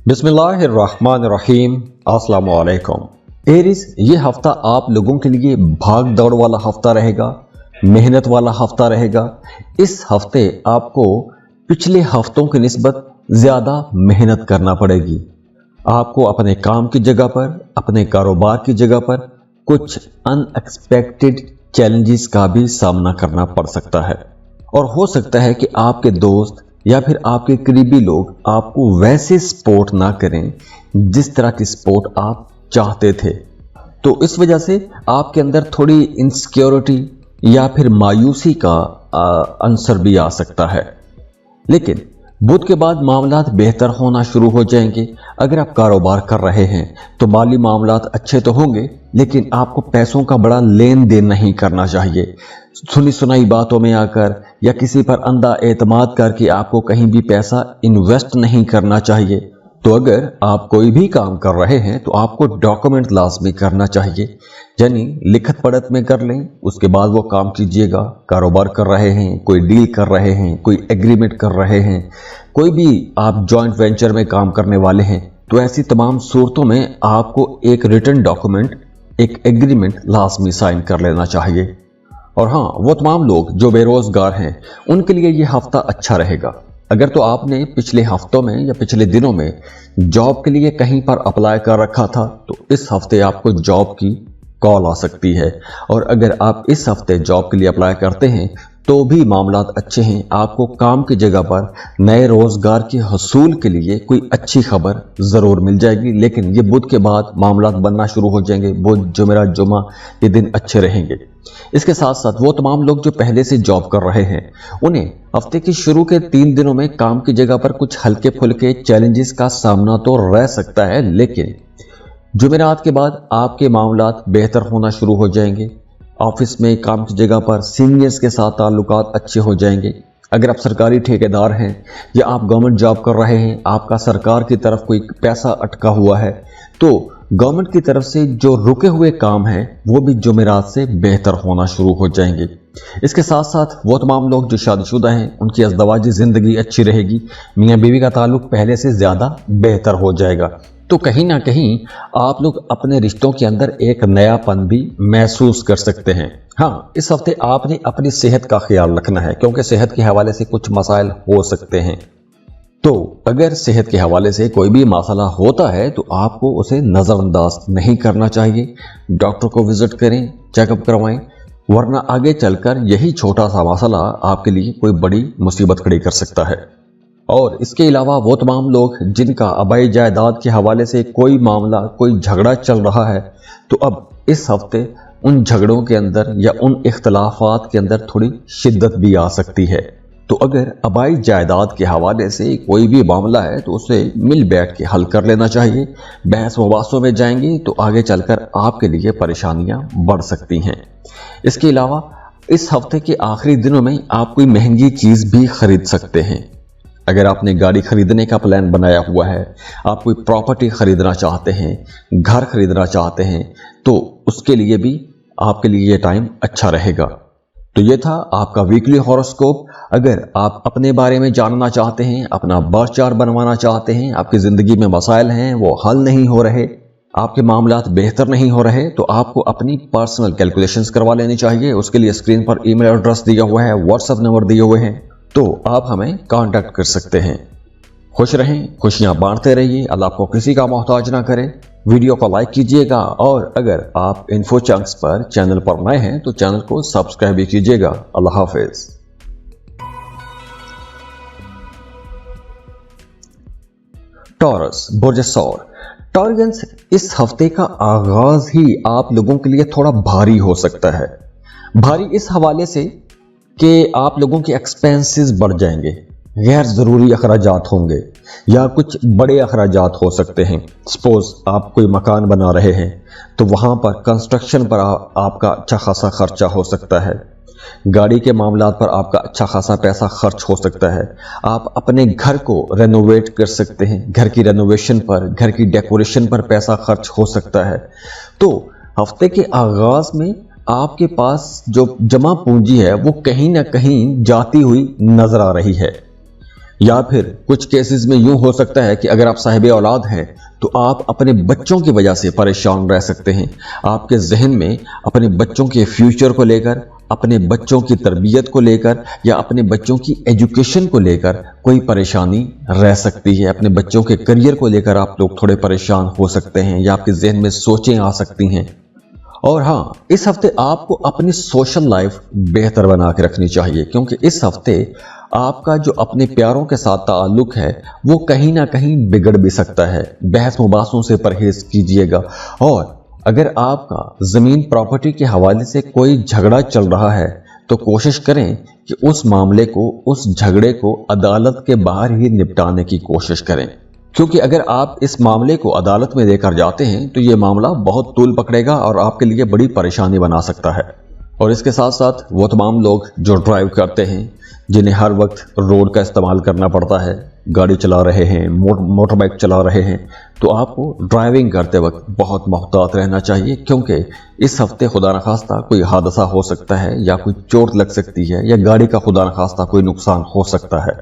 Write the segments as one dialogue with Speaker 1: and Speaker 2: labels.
Speaker 1: बिस्मिल्लाहिर्रहमानिर्रहीम। अस्सलाम वालेकुम। एरीज, ये हफ्ता आप लोगों के लिए भाग दौड़ वाला हफ्ता रहेगा, मेहनत वाला हफ्ता रहेगा। इस हफ्ते आपको पिछले हफ्तों की निस्बत ज़्यादा मेहनत करना पड़ेगी। आपको अपने काम की जगह पर, अपने कारोबार की जगह पर कुछ अनएक्सपेक्टेड चैलेंजेस का भी सामना करना पड़ सकता है, और हो सकता है कि आपके दोस्त या फिर आपके करीबी लोग आपको वैसे सपोर्ट ना करें जिस तरह की सपोर्ट आप चाहते थे। तो इस वजह से आपके अंदर थोड़ी इनसिक्योरिटी या फिर मायूसी का अंसर भी आ सकता है। लेकिन बुध के बाद मामलात बेहतर होना शुरू हो जाएंगे। अगर आप कारोबार कर रहे हैं तो माली मामलात अच्छे तो होंगे, लेकिन आपको पैसों का बड़ा लेन देन नहीं करना चाहिए। सुनी सुनाई बातों में आकर या किसी पर अंधा एतमाद करके आपको कहीं भी पैसा इन्वेस्ट नहीं करना चाहिए। तो अगर आप कोई भी काम कर रहे हैं तो आपको डॉक्यूमेंट लाजमी करना चाहिए, यानी लिखत पढ़त में कर लें, उसके बाद वो काम कीजिएगा। कारोबार कर रहे हैं, कोई डील कर रहे हैं, कोई एग्रीमेंट कर रहे हैं, कोई भी आप जॉइंट वेंचर में काम करने वाले हैं, तो ऐसी तमाम सूरतों में आपको एक रिटन डॉक्यूमेंट, एक एग्रीमेंट लाजमी साइन कर लेना चाहिए। और हाँ, वो तमाम लोग जो बेरोजगार हैं उनके लिए ये हफ्ता अच्छा रहेगा। अगर तो आपने पिछले हफ्तों में या पिछले दिनों में जॉब के लिए कहीं पर अप्लाई कर रखा था तो इस हफ्ते आपको जॉब की कॉल आ सकती है। और अगर आप इस हफ्ते जॉब के लिए अप्लाई करते हैं तो भी मामलात अच्छे हैं। आपको काम की जगह पर नए रोजगार के हसूल के लिए कोई अच्छी खबर ज़रूर मिल जाएगी। लेकिन ये बुध के बाद मामलात बनना शुरू हो जाएंगे। बुध, जुमेरात, जुमा ये दिन अच्छे रहेंगे। इसके साथ साथ वो तमाम लोग जो पहले से जॉब कर रहे हैं उन्हें हफ्ते की शुरू के 3 दिनों में काम की जगह पर कुछ हल्के फुल्के चैलेंजेस का सामना तो रह सकता है, लेकिन जुमेरात के बाद आपके मामलात बेहतर होना शुरू हो जाएंगे। ऑफिस में, काम की जगह पर सीनियर्स के साथ ताल्लुकात अच्छे हो जाएंगे। अगर आप सरकारी ठेकेदार हैं या आप गवर्नमेंट जॉब कर रहे हैं, आपका सरकार की तरफ कोई पैसा अटका हुआ है, तो गवर्नमेंट की तरफ से जो रुके हुए काम हैं वो भी जुमेरात से बेहतर होना शुरू हो जाएंगे। इसके साथ साथ वो तमाम लोग जो शादीशुदा हैं उनकी अज़दवाजी ज़िंदगी अच्छी रहेगी। मियाँ बीवी का ताल्लुक पहले से ज़्यादा बेहतर हो जाएगा। तो कहीं ना कहीं आप लोग अपने रिश्तों के अंदर एक नयापन भी महसूस कर सकते हैं। हाँ, इस हफ्ते आपने अपनी सेहत का ख्याल रखना है, क्योंकि सेहत के हवाले से कुछ मसाइल हो सकते हैं। तो अगर सेहत के हवाले से कोई भी मसला होता है तो आपको उसे नज़रअंदाज नहीं करना चाहिए। डॉक्टर को विजिट करें, चेकअप करवाएं, वरना आगे चलकर यही छोटा सा मसला आपके लिए कोई बड़ी मुसीबत खड़ी कर सकता है। और इसके अलावा वो तमाम लोग जिनका आबाई जायदाद के हवाले से कोई मामला, कोई झगड़ा चल रहा है, तो अब इस हफ्ते उन झगड़ों के अंदर या उन इख्तलाफात के अंदर थोड़ी शिद्दत भी आ सकती है। तो अगर आबाई जायदाद के हवाले से कोई भी मामला है तो उसे मिल बैठ के हल कर लेना चाहिए। बहस मुबासों में जाएंगे तो आगे चलकर आपके लिए परेशानियां बढ़ सकती हैं। इसके अलावा इस हफ्ते के आखिरी दिनों में आप कोई महंगी चीज़ भी खरीद सकते हैं। अगर आपने गाड़ी खरीदने का प्लान बनाया हुआ है, आप कोई प्रॉपर्टी खरीदना चाहते हैं, घर खरीदना चाहते हैं, तो उसके लिए भी आपके लिए ये टाइम अच्छा रहेगा। तो ये था आपका वीकली हॉरोस्कोप। अगर आप अपने बारे में जानना चाहते हैं, अपना बर्थ चार्ट बनवाना चाहते हैं, आपकी ज़िंदगी में मसाइल हैं वो हल नहीं हो रहे, आपके मामलात बेहतर नहीं हो रहे, तो आपको अपनी पर्सनल कैलकुलेशंस करवा लेनी चाहिए। उसके लिए स्क्रीन पर ईमेल एड्रेस दिया हुआ है, व्हाट्सएप नंबर दिए हुए हैं, तो आप हमें कांटेक्ट कर सकते हैं। खुश रहें, खुशियां बांटते रहिए, अल्लाह आपको किसी का मोहताज ना करे। वीडियो को लाइक कीजिएगा, और अगर आप इन्फो चंक्स पर चैनल पर नए हैं तो चैनल को सब्सक्राइब भी कीजिएगा। अल्लाह हाफिज। टॉरस, बुर्ज सौर। टॉरियंस, इस हफ्ते का आगाज ही आप लोगों के लिए थोड़ा भारी हो सकता है। भारी इस हवाले से कि आप लोगों के एक्सपेंसेस बढ़ जाएंगे, गैर ज़रूरी अखराजात होंगे या कुछ बड़े अखराजात हो सकते हैं। सपोज़ आप कोई मकान बना रहे हैं तो वहाँ पर कंस्ट्रक्शन पर आपका अच्छा खासा खर्चा हो सकता है। गाड़ी के मामलात पर आपका अच्छा खासा पैसा खर्च हो सकता है। आप अपने घर को रेनोवेट कर सकते हैं, घर की रेनोवेशन पर, घर की डेकोरेशन पर पैसा खर्च हो सकता है। तो हफ्ते के आगाज़ में आपके पास जो जमा पूंजी है वो कहीं ना कहीं जाती हुई नजर आ रही है। या फिर कुछ केसेस में यूं हो सकता है कि अगर आप साहिब औलाद हैं तो आप अपने बच्चों की वजह से परेशान रह सकते हैं। आपके जहन में अपने बच्चों के फ्यूचर को लेकर, अपने बच्चों की तरबियत को लेकर या अपने बच्चों की एजुकेशन को लेकर कोई परेशानी रह सकती है। अपने बच्चों के करियर को लेकर आप लोग थोड़े परेशान हो सकते हैं या आपके जहन में सोचें आ सकती हैं। और हाँ, इस हफ्ते आपको अपनी सोशल लाइफ बेहतर बना के रखनी चाहिए, क्योंकि इस हफ्ते आपका जो अपने प्यारों के साथ ताल्लुक है वो कहीं ना कहीं बिगड़ भी सकता है। बहस मुबासों से परहेज कीजिएगा। और अगर आपका ज़मीन प्रॉपर्टी के हवाले से कोई झगड़ा चल रहा है तो कोशिश करें कि उस मामले को, उस झगड़े को अदालत के बाहर ही निपटाने की कोशिश करें, क्योंकि अगर आप इस मामले को अदालत में लेकर जाते हैं तो ये मामला बहुत तूल पकड़ेगा और आपके लिए बड़ी परेशानी बना सकता है। और इसके साथ साथ वो तमाम लोग जो ड्राइव करते हैं, जिन्हें हर वक्त रोड का इस्तेमाल करना पड़ता है, गाड़ी चला रहे हैं, मोटर बाइक चला रहे हैं, तो आपको ड्राइविंग करते वक्त बहुत मोहतात रहना चाहिए, क्योंकि इस हफ्ते खुदा न खास्ता कोई हादसा हो सकता है या कोई चोट लग सकती है या गाड़ी का खुदा न खास्ता कोई नुकसान हो सकता है।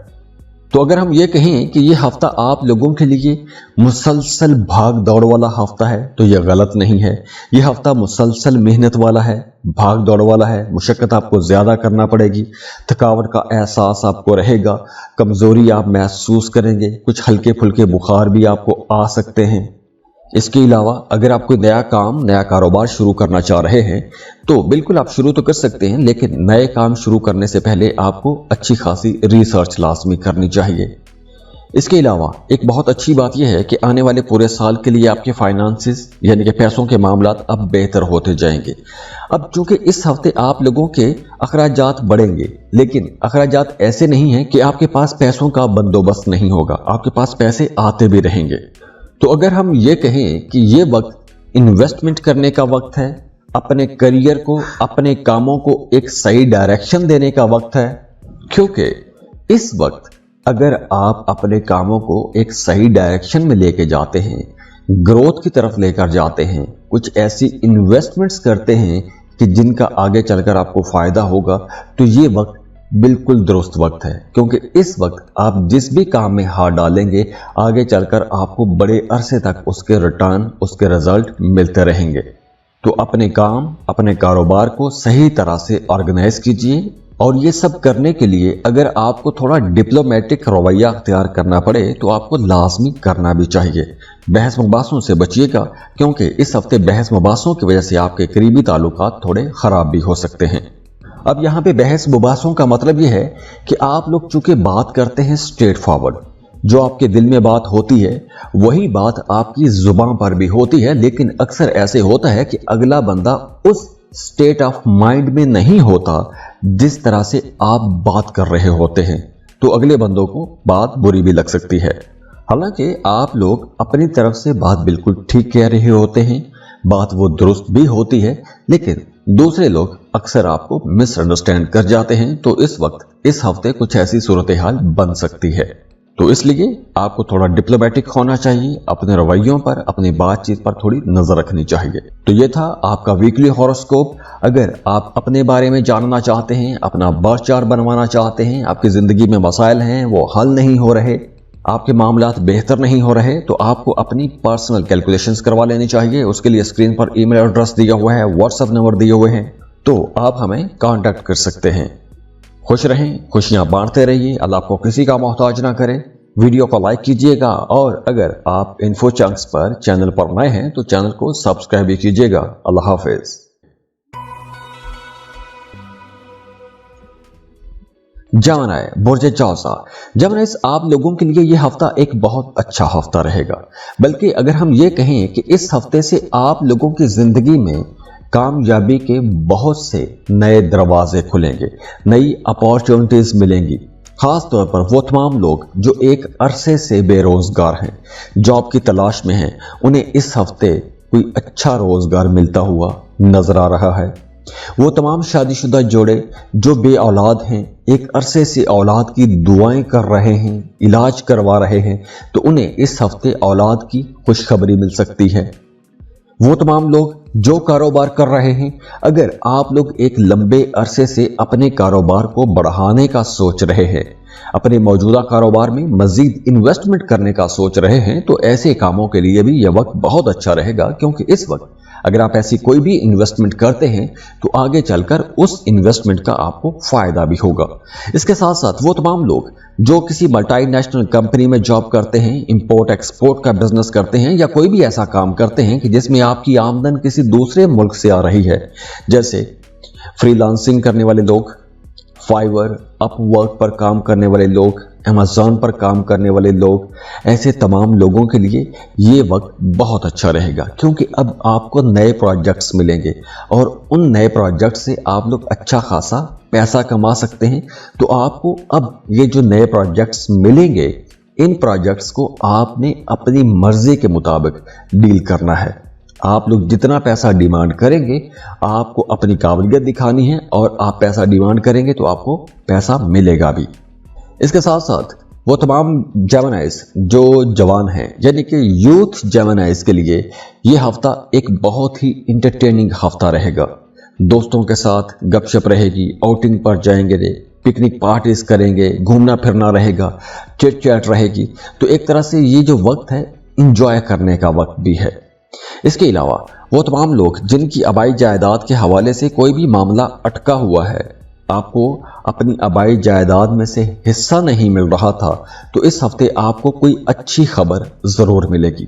Speaker 1: तो अगर हम ये कहें कि ये हफ्ता आप लोगों के लिए मुसलसल भाग दौड़ वाला हफ्ता है तो ये गलत नहीं है। ये हफ्ता मुसलसल मेहनत वाला है, भाग दौड़ वाला है। मुशक्कत आपको ज़्यादा करना पड़ेगी, थकावट का एहसास आपको रहेगा, कमज़ोरी आप महसूस करेंगे, कुछ हल्के फुल्के बुखार भी आपको आ सकते हैं। इसके अलावा अगर आप कोई नया काम, नया कारोबार शुरू करना चाह रहे हैं तो बिल्कुल आप शुरू तो कर सकते हैं, लेकिन नए काम शुरू करने से पहले आपको अच्छी खासी रिसर्च लाजमी करनी चाहिए। इसके अलावा एक बहुत अच्छी बात यह है कि आने वाले पूरे साल के लिए आपके फाइनेंसेस यानी कि पैसों के मामलात अब बेहतर होते जाएंगे। अब चूंकि इस हफ्ते आप लोगों के अखराजात बढ़ेंगे, लेकिन अखराजात ऐसे नहीं हैं कि आपके पास पैसों का बंदोबस्त नहीं होगा, आपके पास पैसे आते भी रहेंगे। तो अगर हम ये कहें कि ये वक्त इन्वेस्टमेंट करने का वक्त है, अपने करियर को, अपने कामों को एक सही डायरेक्शन देने का वक्त है, क्योंकि इस वक्त अगर आप अपने कामों को एक सही डायरेक्शन में लेके जाते हैं, ग्रोथ की तरफ लेकर जाते हैं, कुछ ऐसी इन्वेस्टमेंट्स करते हैं कि जिनका आगे चलकर आपको फायदा होगा, तो ये वक्त बिल्कुल दुरुस्त वक्त है। क्योंकि इस वक्त आप जिस भी काम में हाथ डालेंगे, आगे चलकर आपको बड़े अरसे तक उसके रिटर्न, उसके रिजल्ट मिलते रहेंगे। तो अपने काम, अपने कारोबार को सही तरह से ऑर्गेनाइज कीजिए। और ये सब करने के लिए अगर आपको थोड़ा डिप्लोमेटिक रवैया अख्तियार करना पड़े तो आपको लाजमी करना भी चाहिए। बहस मुबासों से बचिएगा, क्योंकि इस हफ्ते बहस मुबासों की वजह से आपके करीबी ताल्लुकात थोड़े ख़राब भी हो सकते हैं। अब यहाँ पे बहस मुबासों का मतलब ये है कि आप लोग चूंकि बात करते हैं स्ट्रेट फॉरवर्ड, जो आपके दिल में बात होती है वही बात आपकी जुबान पर भी होती है, लेकिन अक्सर ऐसे होता है कि अगला बंदा उस स्टेट ऑफ माइंड में नहीं होता जिस तरह से आप बात कर रहे होते हैं, तो अगले बंदों को बात बुरी भी लग सकती है। हालांकि आप लोग अपनी तरफ से बात बिल्कुल ठीक कह रहे होते हैं, बात वो दुरुस्त भी होती है, लेकिन दूसरे लोग अक्सर आपको मिसअंडरस्टैंड कर जाते हैं। तो इस वक्त, इस हफ्ते कुछ ऐसी सूरत हाल बन सकती है। तो इसलिए आपको थोड़ा डिप्लोमेटिक होना चाहिए, अपने रवैयों पर, अपनी बातचीत पर थोड़ी नजर रखनी चाहिए। तो ये था आपका वीकली हॉरोस्कोप। अगर आप अपने बारे में जानना चाहते हैं, अपना बर्थ चार्ट बनवाना चाहते हैं, आपकी जिंदगी में मसाइल हैं वो हल नहीं हो रहे, आपके मामलात बेहतर नहीं हो रहे, तो आपको अपनी पर्सनल कैलकुलेशंस करवा लेनी चाहिए। उसके लिए स्क्रीन पर ईमेल एड्रेस दिया हुआ है, व्हाट्सएप नंबर दिए हुए हैं, तो आप हमें कांटेक्ट कर सकते हैं। खुश रहें, खुशियां बांटते रहिए, अल्लाह आपको किसी का मोहताज ना करे। वीडियो को लाइक कीजिएगा और अगर आप इन्फो चंक्स पर चैनल पर नए हैं तो चैनल को सब्सक्राइब भी कीजिएगा। अल्लाह हाफिज। जमनाई बुर्ज जौसा, जमनाइस आप लोगों के लिए यह हफ्ता एक बहुत अच्छा हफ्ता रहेगा। बल्कि अगर हम ये कहें कि इस हफ्ते से आप लोगों की जिंदगी में कामयाबी के बहुत से नए दरवाजे खुलेंगे, नई अपॉर्चुनिटीज मिलेंगी। खास तौर पर वो तमाम लोग जो एक अरसे से बेरोजगार हैं, जॉब की तलाश में हैं, उन्हें इस हफ्ते कोई अच्छा रोजगार मिलता हुआ नजर आ रहा है। वो तमाम शादीशुदा जोड़े जो बे औलाद हैं, एक अरसे से औलाद की दुआएं कर रहे हैं, इलाज करवा रहे हैं, तो उन्हें इस हफ्ते औलाद की खुशखबरी मिल सकती है। वो तमाम लोग जो कारोबार कर रहे हैं, अगर आप लोग एक लंबे अरसे से अपने कारोबार को बढ़ाने का सोच रहे हैं, अपने मौजूदा कारोबार में मजीद इन्वेस्टमेंट करने का सोच रहे हैं तो ऐसे कामों के लिए भी यह वक्त बहुत अच्छा रहेगा, क्योंकि इस वक्त अगर आप ऐसी कोई भी इन्वेस्टमेंट करते हैं तो आगे चलकर उस इन्वेस्टमेंट का आपको फायदा भी होगा। इसके साथ साथ वो तमाम लोग जो किसी मल्टीनेशनल कंपनी में जॉब करते हैं, इंपोर्ट एक्सपोर्ट का बिजनेस करते हैं या कोई भी ऐसा काम करते हैं कि जिसमें आपकी आमदन किसी दूसरे मुल्क से आ रही है, जैसे फ्रीलांसिंग करने वाले लोग, फाइवर, अपवर्क पर काम करने वाले लोग, अमेज़न पर काम करने वाले लोग, ऐसे तमाम लोगों के लिए ये वक्त बहुत अच्छा रहेगा, क्योंकि अब आपको नए प्रोजेक्ट्स मिलेंगे और उन नए प्रोजेक्ट से आप लोग अच्छा खासा पैसा कमा सकते हैं। तो आपको अब ये जो नए प्रोजेक्ट्स मिलेंगे, इन प्रोजेक्ट्स को आपने अपनी मर्जी के मुताबिक डील करना है। आप लोग जितना पैसा डिमांड करेंगे, आपको अपनी काबिलियत दिखानी है और आप पैसा डिमांड करेंगे तो आपको पैसा मिलेगा भी। इसके साथ साथ वो तमाम जेमिनाइज जो जवान हैं, यानी कि यूथ जेमिनाइज के लिए ये हफ्ता एक बहुत ही इंटरटेनिंग हफ्ता रहेगा। दोस्तों के साथ गपशप रहेगी, आउटिंग पर जाएंगे, पिकनिक पार्टीज करेंगे, घूमना फिरना रहेगा, चिट चैट रहेगी। तो एक तरह से ये जो वक्त है इंजॉय करने का वक्त भी है। इसके अलावा वो तमाम लोग जिनकी आबाई जायदाद के हवाले से कोई भी मामला अटका हुआ है, आपको अपनी आबाई जायदाद में से हिस्सा नहीं मिल रहा था, तो इस हफ्ते आपको कोई अच्छी खबर ज़रूर मिलेगी।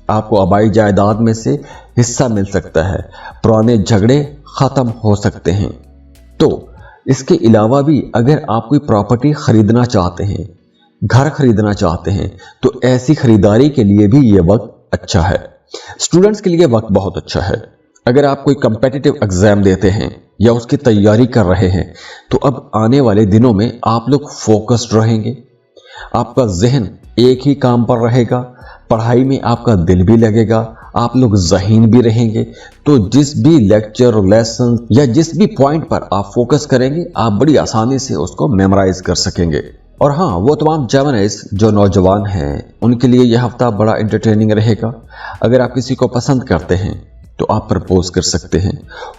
Speaker 1: आपको आबाई जायदाद में से हिस्सा मिल सकता है, पुराने झगड़े ख़त्म हो सकते हैं। तो इसके अलावा भी अगर आप कोई प्रॉपर्टी ख़रीदना चाहते हैं, घर खरीदना चाहते हैं, तो ऐसी खरीदारी के लिए भी ये वक्त अच्छा है। स्टूडेंट्स के लिए वक्त बहुत अच्छा है। अगर आप कोई कम्पिटिटिव एग्जाम देते हैं या उसकी तैयारी कर रहे हैं तो अब आने वाले दिनों में आप लोग फोकस्ड रहेंगे, आपका जहन एक ही काम पर रहेगा, पढ़ाई में आपका दिल भी लगेगा, आप लोग ज़हीन भी रहेंगे। तो जिस भी लेक्चर, लेसन या जिस भी पॉइंट पर आप फोकस करेंगे, आप बड़ी आसानी से उसको मेमोराइज कर सकेंगे। और हाँ, वो तमाम जेमिनाइज जो नौजवान हैं, उनके लिए यह हफ्ता बड़ा एंटरटेनिंग रहेगा। अगर आप किसी को पसंद करते हैं तो आप प्रपोज कर सकते हैं।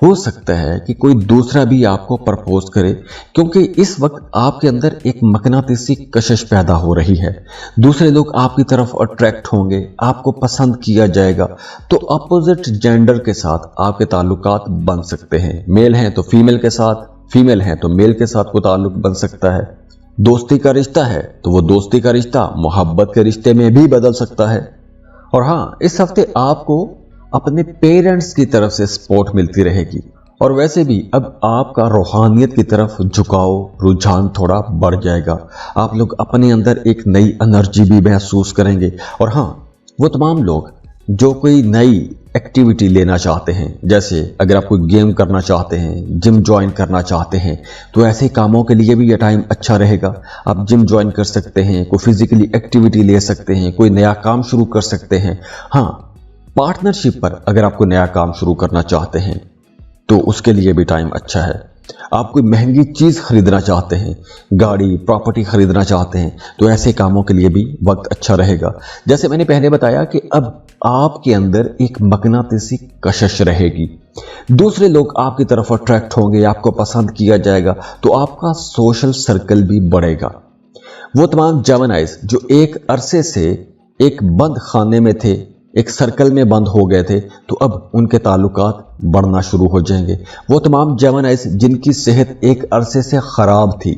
Speaker 1: हो सकता है कि कोई दूसरा भी आपको प्रपोज करे, क्योंकि इस वक्त आपके अंदर एक मकनातीसी कशिश पैदा हो रही है। दूसरे लोग आपकी तरफ अट्रैक्ट होंगे, आपको पसंद किया जाएगा। तो अपोजिट जेंडर के साथ आपके ताल्लुकात बन सकते हैं। मेल हैं तो फीमेल के साथ, फीमेल हैं तो मेल के साथ कोई ताल्लुक बन सकता है। दोस्ती का रिश्ता है तो वो दोस्ती का रिश्ता मोहब्बत के रिश्ते में भी बदल सकता है। और हाँ, इस हफ्ते आपको अपने पेरेंट्स की तरफ से सपोर्ट मिलती रहेगी। और वैसे भी अब आपका रूहानियत की तरफ झुकाव, रुझान थोड़ा बढ़ जाएगा। आप लोग अपने अंदर एक नई एनर्जी भी महसूस करेंगे। और हाँ, वो तमाम लोग जो कोई नई एक्टिविटी लेना चाहते हैं, जैसे अगर आप कोई गेम करना चाहते हैं, जिम ज्वाइन करना चाहते हैं, तो ऐसे कामों के लिए भी यह टाइम अच्छा रहेगा। आप जिम ज्वाइन कर सकते हैं, कोई फिजिकली एक्टिविटी ले सकते हैं, कोई नया काम शुरू कर सकते हैं। हाँ, पार्टनरशिप पर अगर आप कोई नया काम शुरू करना चाहते हैं तो उसके लिए भी टाइम अच्छा है। आप कोई महंगी चीज़ खरीदना चाहते हैं, गाड़ी, प्रॉपर्टी खरीदना चाहते हैं, तो ऐसे कामों के लिए भी वक्त अच्छा रहेगा। जैसे मैंने पहले बताया कि अब आपके अंदर एक मकनातीसी कशिश रहेगी, दूसरे लोग आपकी तरफ अट्रैक्ट होंगे, आपको पसंद किया जाएगा, तो आपका सोशल सर्कल भी बढ़ेगा। वो तमाम जेमिनाइज जो एक अरसे से एक बंद खाने में थे, एक सर्कल में बंद हो गए थे, तो अब उनके ताल्लुकात बढ़ना शुरू हो जाएंगे। वो तमाम जेमिनाइज जिनकी सेहत एक अरसे से ख़राब थी,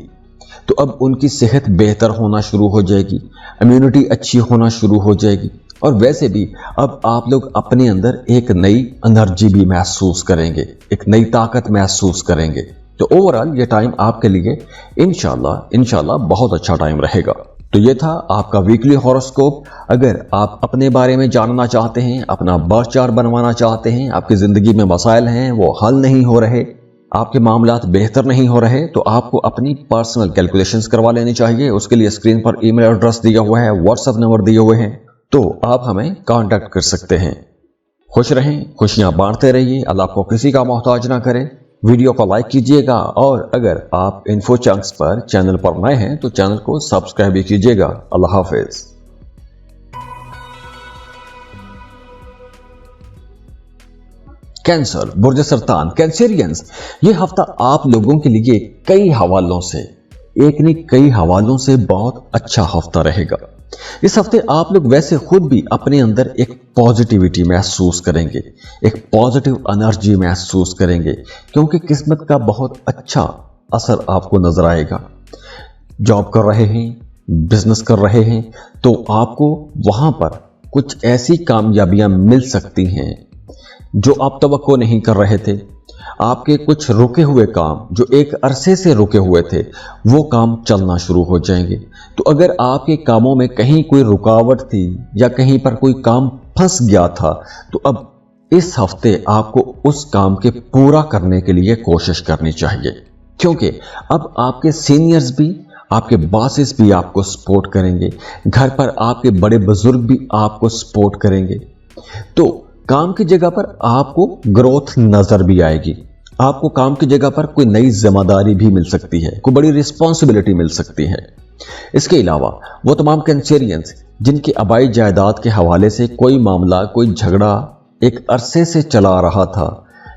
Speaker 1: तो अब उनकी सेहत बेहतर होना शुरू हो जाएगी, इम्यूनिटी अच्छी होना शुरू हो जाएगी। और वैसे भी अब आप लोग अपने अंदर एक नई एनर्जी भी महसूस करेंगे, एक नई ताकत महसूस करेंगे। तो ओवरऑल ये टाइम आपके लिए इंशाल्लाह बहुत अच्छा टाइम रहेगा। तो ये था आपका वीकली हॉरोस्कोप। अगर आप अपने बारे में जानना चाहते हैं, अपना बर्थ चार्ट बनवाना चाहते हैं, आपकी ज़िंदगी में मसाइल हैं वो हल नहीं हो रहे, आपके मामलात बेहतर नहीं हो रहे, तो आपको अपनी पर्सनल कैलकुलेशंस करवा लेनी चाहिए। उसके लिए स्क्रीन पर ईमेल एड्रेस दिया हुआ है, व्हाट्सएप नंबर दिए हुए हैं, तो आप हमें कांटेक्ट कर सकते हैं। खुश रहें, खुशियां बांटते रहिए, अल्लाह आपको किसी का मोहताज ना करे। वीडियो को लाइक कीजिएगा और अगर आप इन्फो चंक्स पर चैनल पर नए हैं तो चैनल को सब्सक्राइब भी कीजिएगा। अल्लाह हाफिज। कैंसर, बुर्ज सरतान, कैंसेरियंस, ये हफ्ता आप लोगों के लिए कई हवालों से एक नहीं कई हवालों से बहुत अच्छा हफ्ता रहेगा। इस हफ्ते आप लोग वैसे खुद भी अपने अंदर एक पॉजिटिविटी महसूस करेंगे, एक पॉजिटिव एनर्जी महसूस करेंगे, क्योंकि किस्मत का बहुत अच्छा असर आपको नजर आएगा। जॉब कर रहे हैं, बिजनेस कर रहे हैं, तो आपको वहां पर कुछ ऐसी कामयाबियां मिल सकती हैं जो आप तवक्को नहीं कर रहे थे। आपके कुछ रुके हुए काम जो एक अरसे से रुके हुए थे, वो काम चलना शुरू हो जाएंगे। तो अगर आपके कामों में कहीं कोई रुकावट थी या कहीं पर कोई काम फंस गया था, तो अब इस हफ्ते आपको उस काम के पूरा करने के लिए कोशिश करनी चाहिए, क्योंकि अब आपके सीनियर्स भी, आपके बॉसेस भी आपको सपोर्ट करेंगे, घर पर आपके बड़े बुजुर्ग भी आपको सपोर्ट करेंगे। तो काम की जगह पर आपको ग्रोथ नजर भी आएगी, आपको काम की जगह पर कोई नई जिम्मेदारी भी मिल सकती है, कोई बड़ी रिस्पॉन्सिबिलिटी मिल सकती है। इसके अलावा वो तमाम कैंसेरियंस जिनकी आबाई जायदाद के हवाले से कोई मामला, कोई झगड़ा एक अरसे से चला रहा था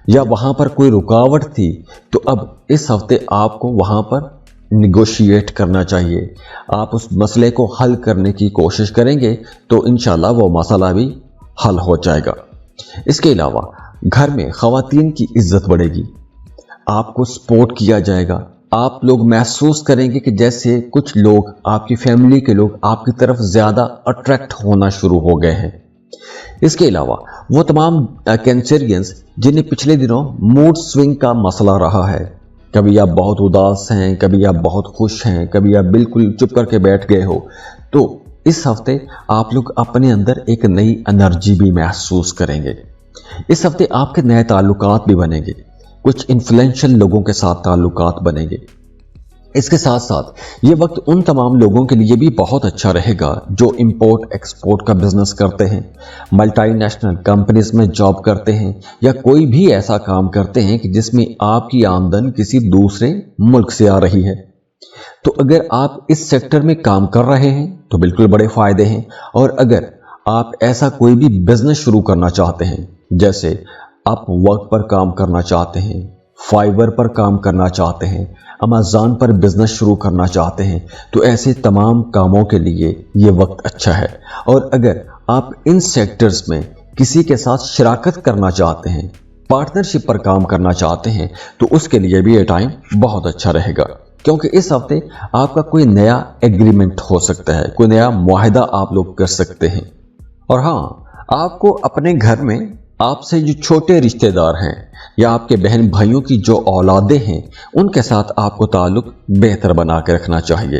Speaker 1: या वहां पर कोई रुकावट थी, तो अब इस हफ्ते आपको वहां पर निगोशिएट करना चाहिए। आप उस मसले को हल करने की कोशिश करेंगे तो इंशाल्लाह वो मसला भी हल हो जाएगा। इसके अलावा घर में खवातीन की इज्जत बढ़ेगी, आपको सपोर्ट किया जाएगा। आप लोग महसूस करेंगे कि जैसे कुछ लोग, आपकी फैमिली के लोग आपकी तरफ ज्यादा अट्रैक्ट होना शुरू हो गए हैं। इसके अलावा वो तमाम कैंसेरियंस जिन्हें पिछले दिनों मूड स्विंग का मसला रहा है, कभी आप बहुत उदास हैं, कभी आप बहुत खुश हैं, कभी आप बिल्कुल चुप करके बैठ गए हो, तो इस हफ्ते आप लोग अपने अंदर एक नई एनर्जी भी महसूस करेंगे। इस हफ्ते आपके नए ताल्लुकात भी बनेंगे, कुछ इन्फ्लुएंशियल लोगों के साथ ताल्लुकात बनेंगे। इसके साथ साथ ये वक्त उन तमाम लोगों के लिए भी बहुत अच्छा रहेगा जो इंपोर्ट एक्सपोर्ट का बिजनेस करते हैं, मल्टीनेशनल कंपनीज में जॉब करते हैं, या कोई भी ऐसा काम करते हैं कि जिसमें आपकी आमदन किसी दूसरे मुल्क से आ रही है। तो अगर आप इस सेक्टर में काम कर रहे हैं तो बिल्कुल बड़े फायदे हैं। और अगर आप ऐसा कोई भी बिजनेस शुरू करना चाहते हैं, जैसे आप वर्क पर काम करना चाहते हैं, फाइवर पर काम करना चाहते हैं, अमेज़न पर बिजनेस शुरू करना चाहते हैं, तो ऐसे तमाम कामों के लिए ये वक्त अच्छा है। और अगर आप इन सेक्टर्स में किसी के साथ शराकत करना चाहते हैं, पार्टनरशिप पर काम करना चाहते हैं, तो उसके लिए भी ये टाइम बहुत अच्छा रहेगा, क्योंकि इस हफ्ते आपका कोई नया एग्रीमेंट हो सकता है, कोई नया मुआहिदा आप लोग कर सकते हैं। और हाँ, आपको अपने घर में आपसे जो छोटे रिश्तेदार हैं या आपके बहन भाइयों की जो औलादें हैं, उनके साथ आपको ताल्लुक बेहतर बना के रखना चाहिए,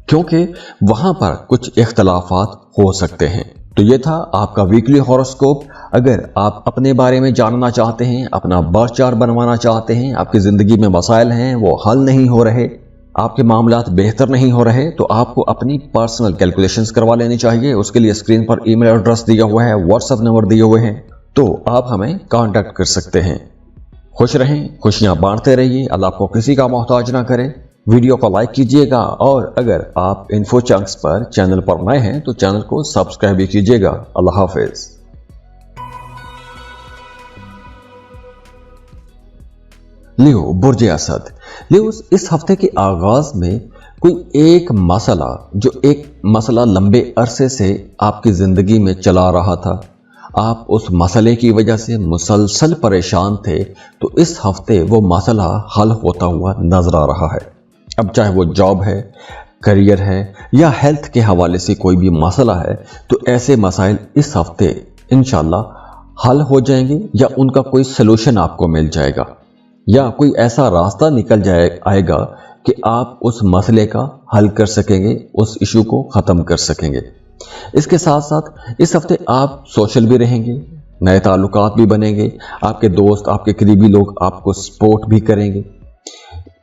Speaker 1: क्योंकि वहां पर कुछ इख्तलाफात हो सकते हैं। तो ये था आपका वीकली हॉरोस्कोप। अगर आप अपने बारे में जानना चाहते हैं, अपना बर्थ चार्ट बनवाना चाहते हैं, आपकी ज़िंदगी में मसाइल हैं वो हल नहीं हो रहे, आपके मामलात बेहतर नहीं हो रहे, तो आपको अपनी पर्सनल कैलकुलेशंस करवा लेनी चाहिए। उसके लिए स्क्रीन पर ईमेल एड्रेस दिया हुआ है, व्हाट्सएप नंबर दिए हुए हैं, तो आप हमें कांटेक्ट कर सकते हैं। खुश रहें, खुशियां बांटते रहिए, अल्लाह आपको किसी का मोहताज ना करे। वीडियो को लाइक कीजिएगा, और अगर आप इन्फो चंक्स पर चैनल पर नए हैं तो चैनल को सब्सक्राइब भी कीजिएगा। अल्लाह हाफिज। लियो बुर्ज असद। लियो, इस हफ्ते के आगाज में कोई एक मसला लंबे अरसे से आपकी जिंदगी में चला रहा था, आप उस मसले की वजह से मुसलसल परेशान थे, तो इस हफ्ते वो मसला हल होता हुआ नजर आ रहा है। अब चाहे वो जॉब है, करियर है, या हेल्थ के हवाले से कोई भी मसला है, तो ऐसे मसाइल इस हफ्ते इंशाल्लाह हल हो जाएंगे, या उनका कोई सलूशन आपको मिल जाएगा, या कोई ऐसा रास्ता निकल आएगा कि आप उस मसले का हल कर सकेंगे, उस इशू को ख़त्म कर सकेंगे। इसके साथ साथ इस हफ्ते आप सोशल भी रहेंगे, नए ताल्लुकात भी बनेंगे, आपके दोस्त, आपके करीबी लोग आपको सपोर्ट भी करेंगे।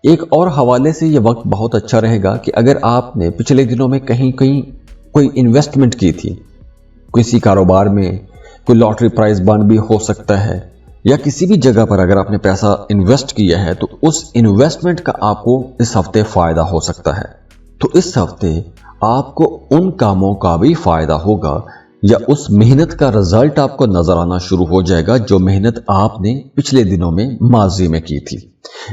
Speaker 1: एक और हवाले से ये वक्त बहुत अच्छा रहेगा कि अगर आपने पिछले दिनों में कहीं कोई इन्वेस्टमेंट की थी, किसी कारोबार में, कोई लॉटरी प्राइज बंड भी हो सकता है, या किसी भी जगह पर अगर आपने पैसा इन्वेस्ट किया है, तो उस इन्वेस्टमेंट का आपको इस हफ्ते फायदा हो सकता है। तो इस हफ्ते आपको उन कामों का भी फायदा होगा या उस मेहनत का रिजल्ट आपको नजर आना शुरू हो जाएगा जो मेहनत आपने पिछले दिनों में माजी में की थी।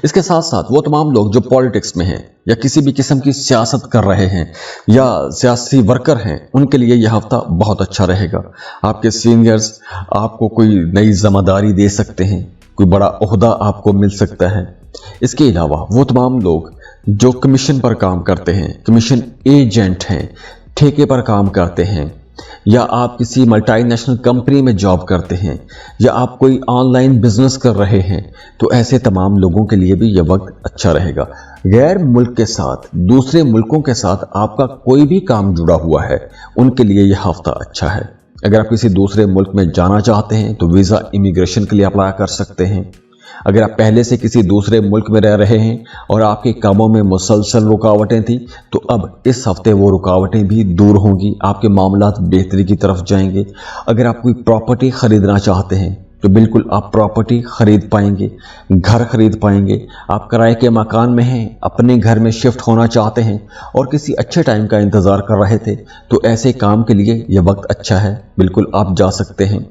Speaker 1: इसके साथ साथ वो तमाम लोग जो पॉलिटिक्स में हैं या किसी भी किस्म की सियासत कर रहे हैं या सियासी वर्कर हैं, उनके लिए यह हफ्ता बहुत अच्छा रहेगा। आपके सीनियर्स आपको कोई नई जिम्मेदारी दे सकते हैं, कोई बड़ा ओहदा आपको मिल सकता है। इसके अलावा वो तमाम लोग जो कमीशन पर काम करते हैं, कमीशन एजेंट हैं, ठेके पर काम करते हैं, या आप किसी मल्टीनेशनल कंपनी में जॉब करते हैं, या आप कोई ऑनलाइन बिजनेस कर रहे हैं, तो ऐसे तमाम लोगों के लिए भी यह वक्त अच्छा रहेगा। गैर मुल्क के साथ, दूसरे मुल्कों के साथ आपका कोई भी काम जुड़ा हुआ है, उनके लिए यह हफ्ता अच्छा है। अगर आप किसी दूसरे मुल्क में जाना चाहते हैं तो वीज़ा इमिग्रेशन के लिए अप्लाई कर सकते हैं। अगर आप पहले से किसी दूसरे मुल्क में रह रहे हैं और आपके कामों में मुसलसल रुकावटें थी, तो अब इस हफ्ते वो रुकावटें भी दूर होंगी, आपके मामलात बेहतरी की तरफ जाएंगे। अगर आप कोई प्रॉपर्टी ख़रीदना चाहते हैं तो बिल्कुल आप प्रॉपर्टी ख़रीद पाएंगे, घर ख़रीद पाएंगे। आप किराए के मकान में हैं, अपने घर में शिफ्ट होना चाहते हैं और किसी अच्छे टाइम का इंतज़ार कर रहे थे, तो ऐसे काम के लिए यह वक्त अच्छा है, बिल्कुल आप जा सकते हैं।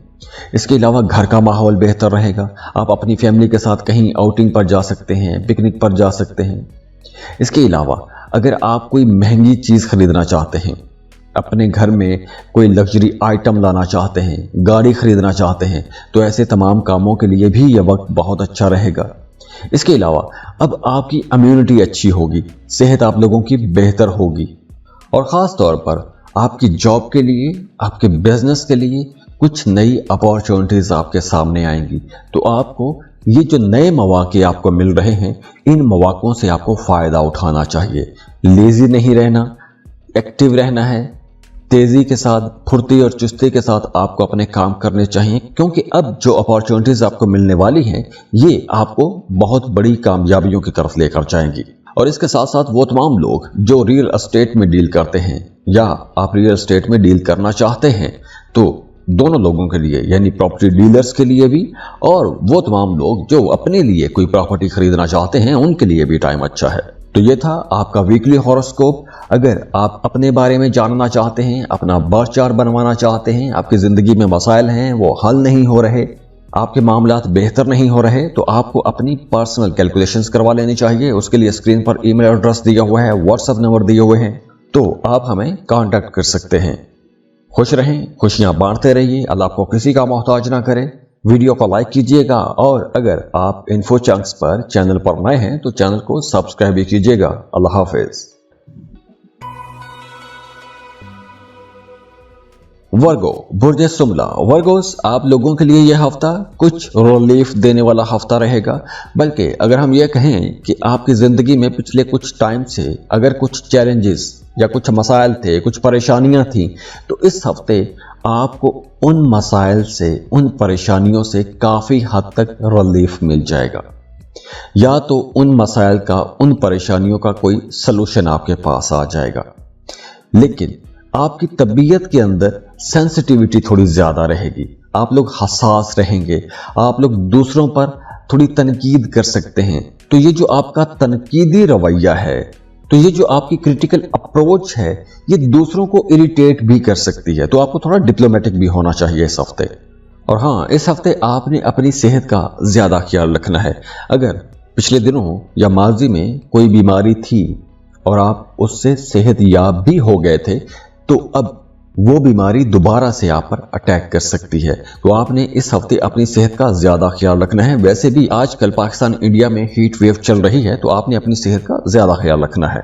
Speaker 1: इसके अलावा घर का माहौल बेहतर रहेगा, आप अपनी फैमिली के साथ कहीं आउटिंग पर जा सकते हैं, पिकनिक पर जा सकते हैं। इसके अलावा अगर आप कोई महंगी चीज़ खरीदना चाहते हैं, अपने घर में कोई लग्जरी आइटम लाना चाहते हैं, गाड़ी खरीदना चाहते हैं, तो ऐसे तमाम कामों के लिए भी यह वक्त बहुत अच्छा रहेगा। इसके अलावा अब आपकी इम्यूनिटी अच्छी होगी, सेहत आप लोगों की बेहतर होगी और ख़ास तौर पर आपकी जॉब के लिए, आपके बिजनेस के लिए कुछ नई अपॉर्चुनिटीज़ आपके सामने आएंगी। तो आपको ये जो नए मौके आपको मिल रहे हैं, इन मौक़ों से आपको फ़ायदा उठाना चाहिए। लेज़ी नहीं रहना, एक्टिव रहना है, तेज़ी के साथ, फुर्ती और चुस्ती के साथ आपको अपने काम करने चाहिए, क्योंकि अब जो अपॉर्चुनिटीज़ आपको मिलने वाली हैं, ये आपको बहुत बड़ी कामयाबियों की तरफ लेकर जाएंगी। और इसके साथ साथ वो तमाम लोग जो रियल एस्टेट में डील करते हैं या आप रियल एस्टेट में डील करना चाहते हैं, तो दोनों लोगों के लिए, यानी प्रॉपर्टी डीलर्स के लिए भी और वो तमाम लोग जो अपने लिए कोई प्रॉपर्टी खरीदना चाहते हैं, उनके लिए भी टाइम अच्छा है। तो ये था आपका वीकली हॉरोस्कोप। अगर आप अपने बारे में जानना चाहते हैं, अपना बर्थ चार्ट बनवाना चाहते हैं, आपकी ज़िंदगी में मसाइल हैं वो हल नहीं हो रहे, आपके मामलात बेहतर नहीं हो रहे, तो आपको अपनी पर्सनल कैलकुलेशंस करवा लेनी चाहिए। उसके लिए स्क्रीन पर ईमेल एड्रेस दिया हुआ है, व्हाट्सएप नंबर दिए हुए हैं, तो आप हमें कांटेक्ट कर सकते हैं। खुश रहें, खुशियां बांटते रहिए, अल्लाह आपको किसी का मोहताज ना करे। वीडियो को लाइक कीजिएगा और अगर आप इन्फो चंक्स पर चैनल पर नए हैं तो चैनल को सब्सक्राइब भी कीजिएगा। अल्लाह हाफिज। वर्गो, बुर्ज सुमला। वर्गोस, आप लोगों के लिए यह हफ्ता कुछ रिलीफ देने वाला हफ्ता रहेगा, बल्कि अगर हम ये कहें कि आपकी ज़िंदगी में पिछले कुछ टाइम से अगर कुछ चैलेंजेस या कुछ मसाइल थे, कुछ परेशानियां थी, तो इस हफ्ते आपको उन मसाइल से, उन परेशानियों से काफ़ी हद तक रिलीफ मिल जाएगा, या तो उन मसाइल का, उन परेशानियों का कोई सलूशन आपके पास आ जाएगा। लेकिन आपकी तबीयत के अंदर सेंसिटिविटी थोड़ी ज़्यादा रहेगी, आप लोग हसास रहेंगे, आप लोग दूसरों पर थोड़ी तनकीद कर सकते हैं। तो ये जो आपका तनकीदी रवैया है, तो ये जो आपकी क्रिटिकल अप्रोच है, ये दूसरों को इरिटेट भी कर सकती है। तो आपको थोड़ा डिप्लोमेटिक भी होना चाहिए इस हफ्ते। और हाँ, इस हफ्ते आपने अपनी सेहत का ज़्यादा ख्याल रखना है। अगर पिछले दिनों या माजी में कोई बीमारी थी और आप उससे सेहत याब भी हो गए थे, तो अब वो बीमारी दोबारा से आप पर अटैक कर सकती है। तो आपने इस हफ्ते अपनी सेहत का ज़्यादा ख्याल रखना है। वैसे भी आजकल पाकिस्तान, इंडिया में हीट वेव चल रही है, तो आपने अपनी सेहत का ज़्यादा ख्याल रखना है।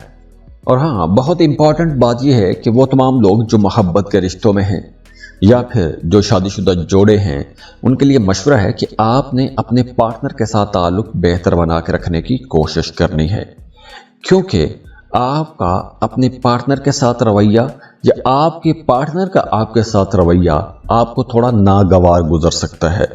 Speaker 1: और हाँ, बहुत इंपॉर्टेंट बात यह है कि वो तमाम लोग जो मोहब्बत के रिश्तों में हैं या फिर जो शादीशुदा जोड़े हैं, उनके लिए मशवरा है कि आपने अपने पार्टनर के साथ ताल्लुक बेहतर बना के रखने की कोशिश करनी है, क्योंकि आपका अपने पार्टनर के साथ रवैया या आपके पार्टनर का आपके साथ रवैया आपको थोड़ा नागवार गुजर सकता है।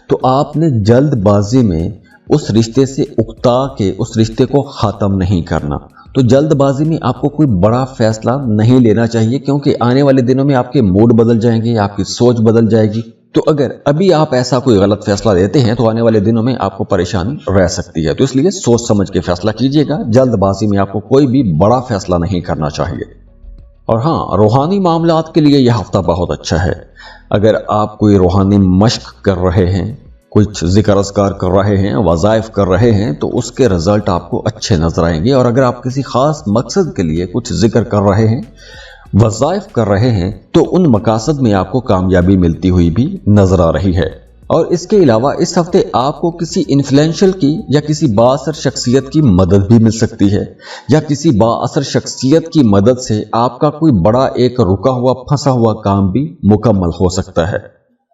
Speaker 1: तो आपने जल्दबाजी में उस रिश्ते से उकता के उस रिश्ते को ख़त्म नहीं करना। तो जल्दबाजी में आपको कोई बड़ा फैसला नहीं लेना चाहिए, क्योंकि आने वाले दिनों में आपके मूड बदल जाएंगे, आपकी सोच बदल जाएगी। तो अगर अभी आप ऐसा कोई गलत फैसला लेते हैं तो आने वाले दिनों में आपको परेशानी रह सकती है। तो इसलिए सोच समझ के फैसला कीजिएगा, जल्दबाजी में आपको कोई भी बड़ा फैसला नहीं करना चाहिए। और हाँ, रूहानी मामलात के लिए यह हफ्ता बहुत अच्छा है। अगर आप कोई रूहानी मश्क कर रहे हैं, कुछ जिक्र अस्कार कर रहे हैं, वज़ाइफ कर रहे हैं, तो उसके रिजल्ट आपको अच्छे नजर आएंगे। और अगर आप किसी खास मकसद के लिए कुछ जिक्र कर रहे हैं, वज़ाइफ कर रहे हैं, तो उन मकासद में आपको कामयाबी मिलती हुई भी नजर आ रही है। और इसके अलावा इस हफ्ते आपको किसी इन्फ्लुएंशियल की या किसी बाअसर शख्सियत की मदद भी मिल सकती है, या किसी बाअसर शख्सियत की मदद से आपका कोई बड़ा एक रुका हुआ फंसा हुआ काम भी मुकम्मल हो सकता है।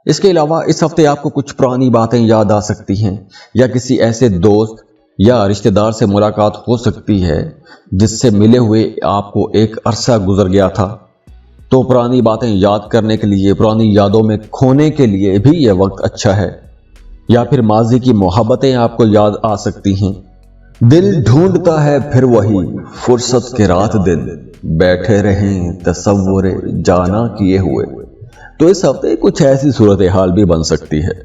Speaker 1: इसके अलावा इस हफ्ते आपको कुछ पुरानी बातें याद आ सकती हैं, या किसी ऐसे दोस्त या रिश्तेदार से मुलाकात हो सकती है जिससे मिले हुए आपको एक अरसा गुजर गया था। तो पुरानी बातें याद करने के लिए, पुरानी यादों में खोने के लिए भी यह वक्त अच्छा है। या फिर माजी की मोहब्बतें आपको याद आ सकती हैं। दिल ढूंढता है फिर वही फुर्सत के रात दिन, बैठे रहें तसव्वुरे जाना किए हुए। तो इस हफ्ते कुछ ऐसी सूरत हाल भी बन सकती है।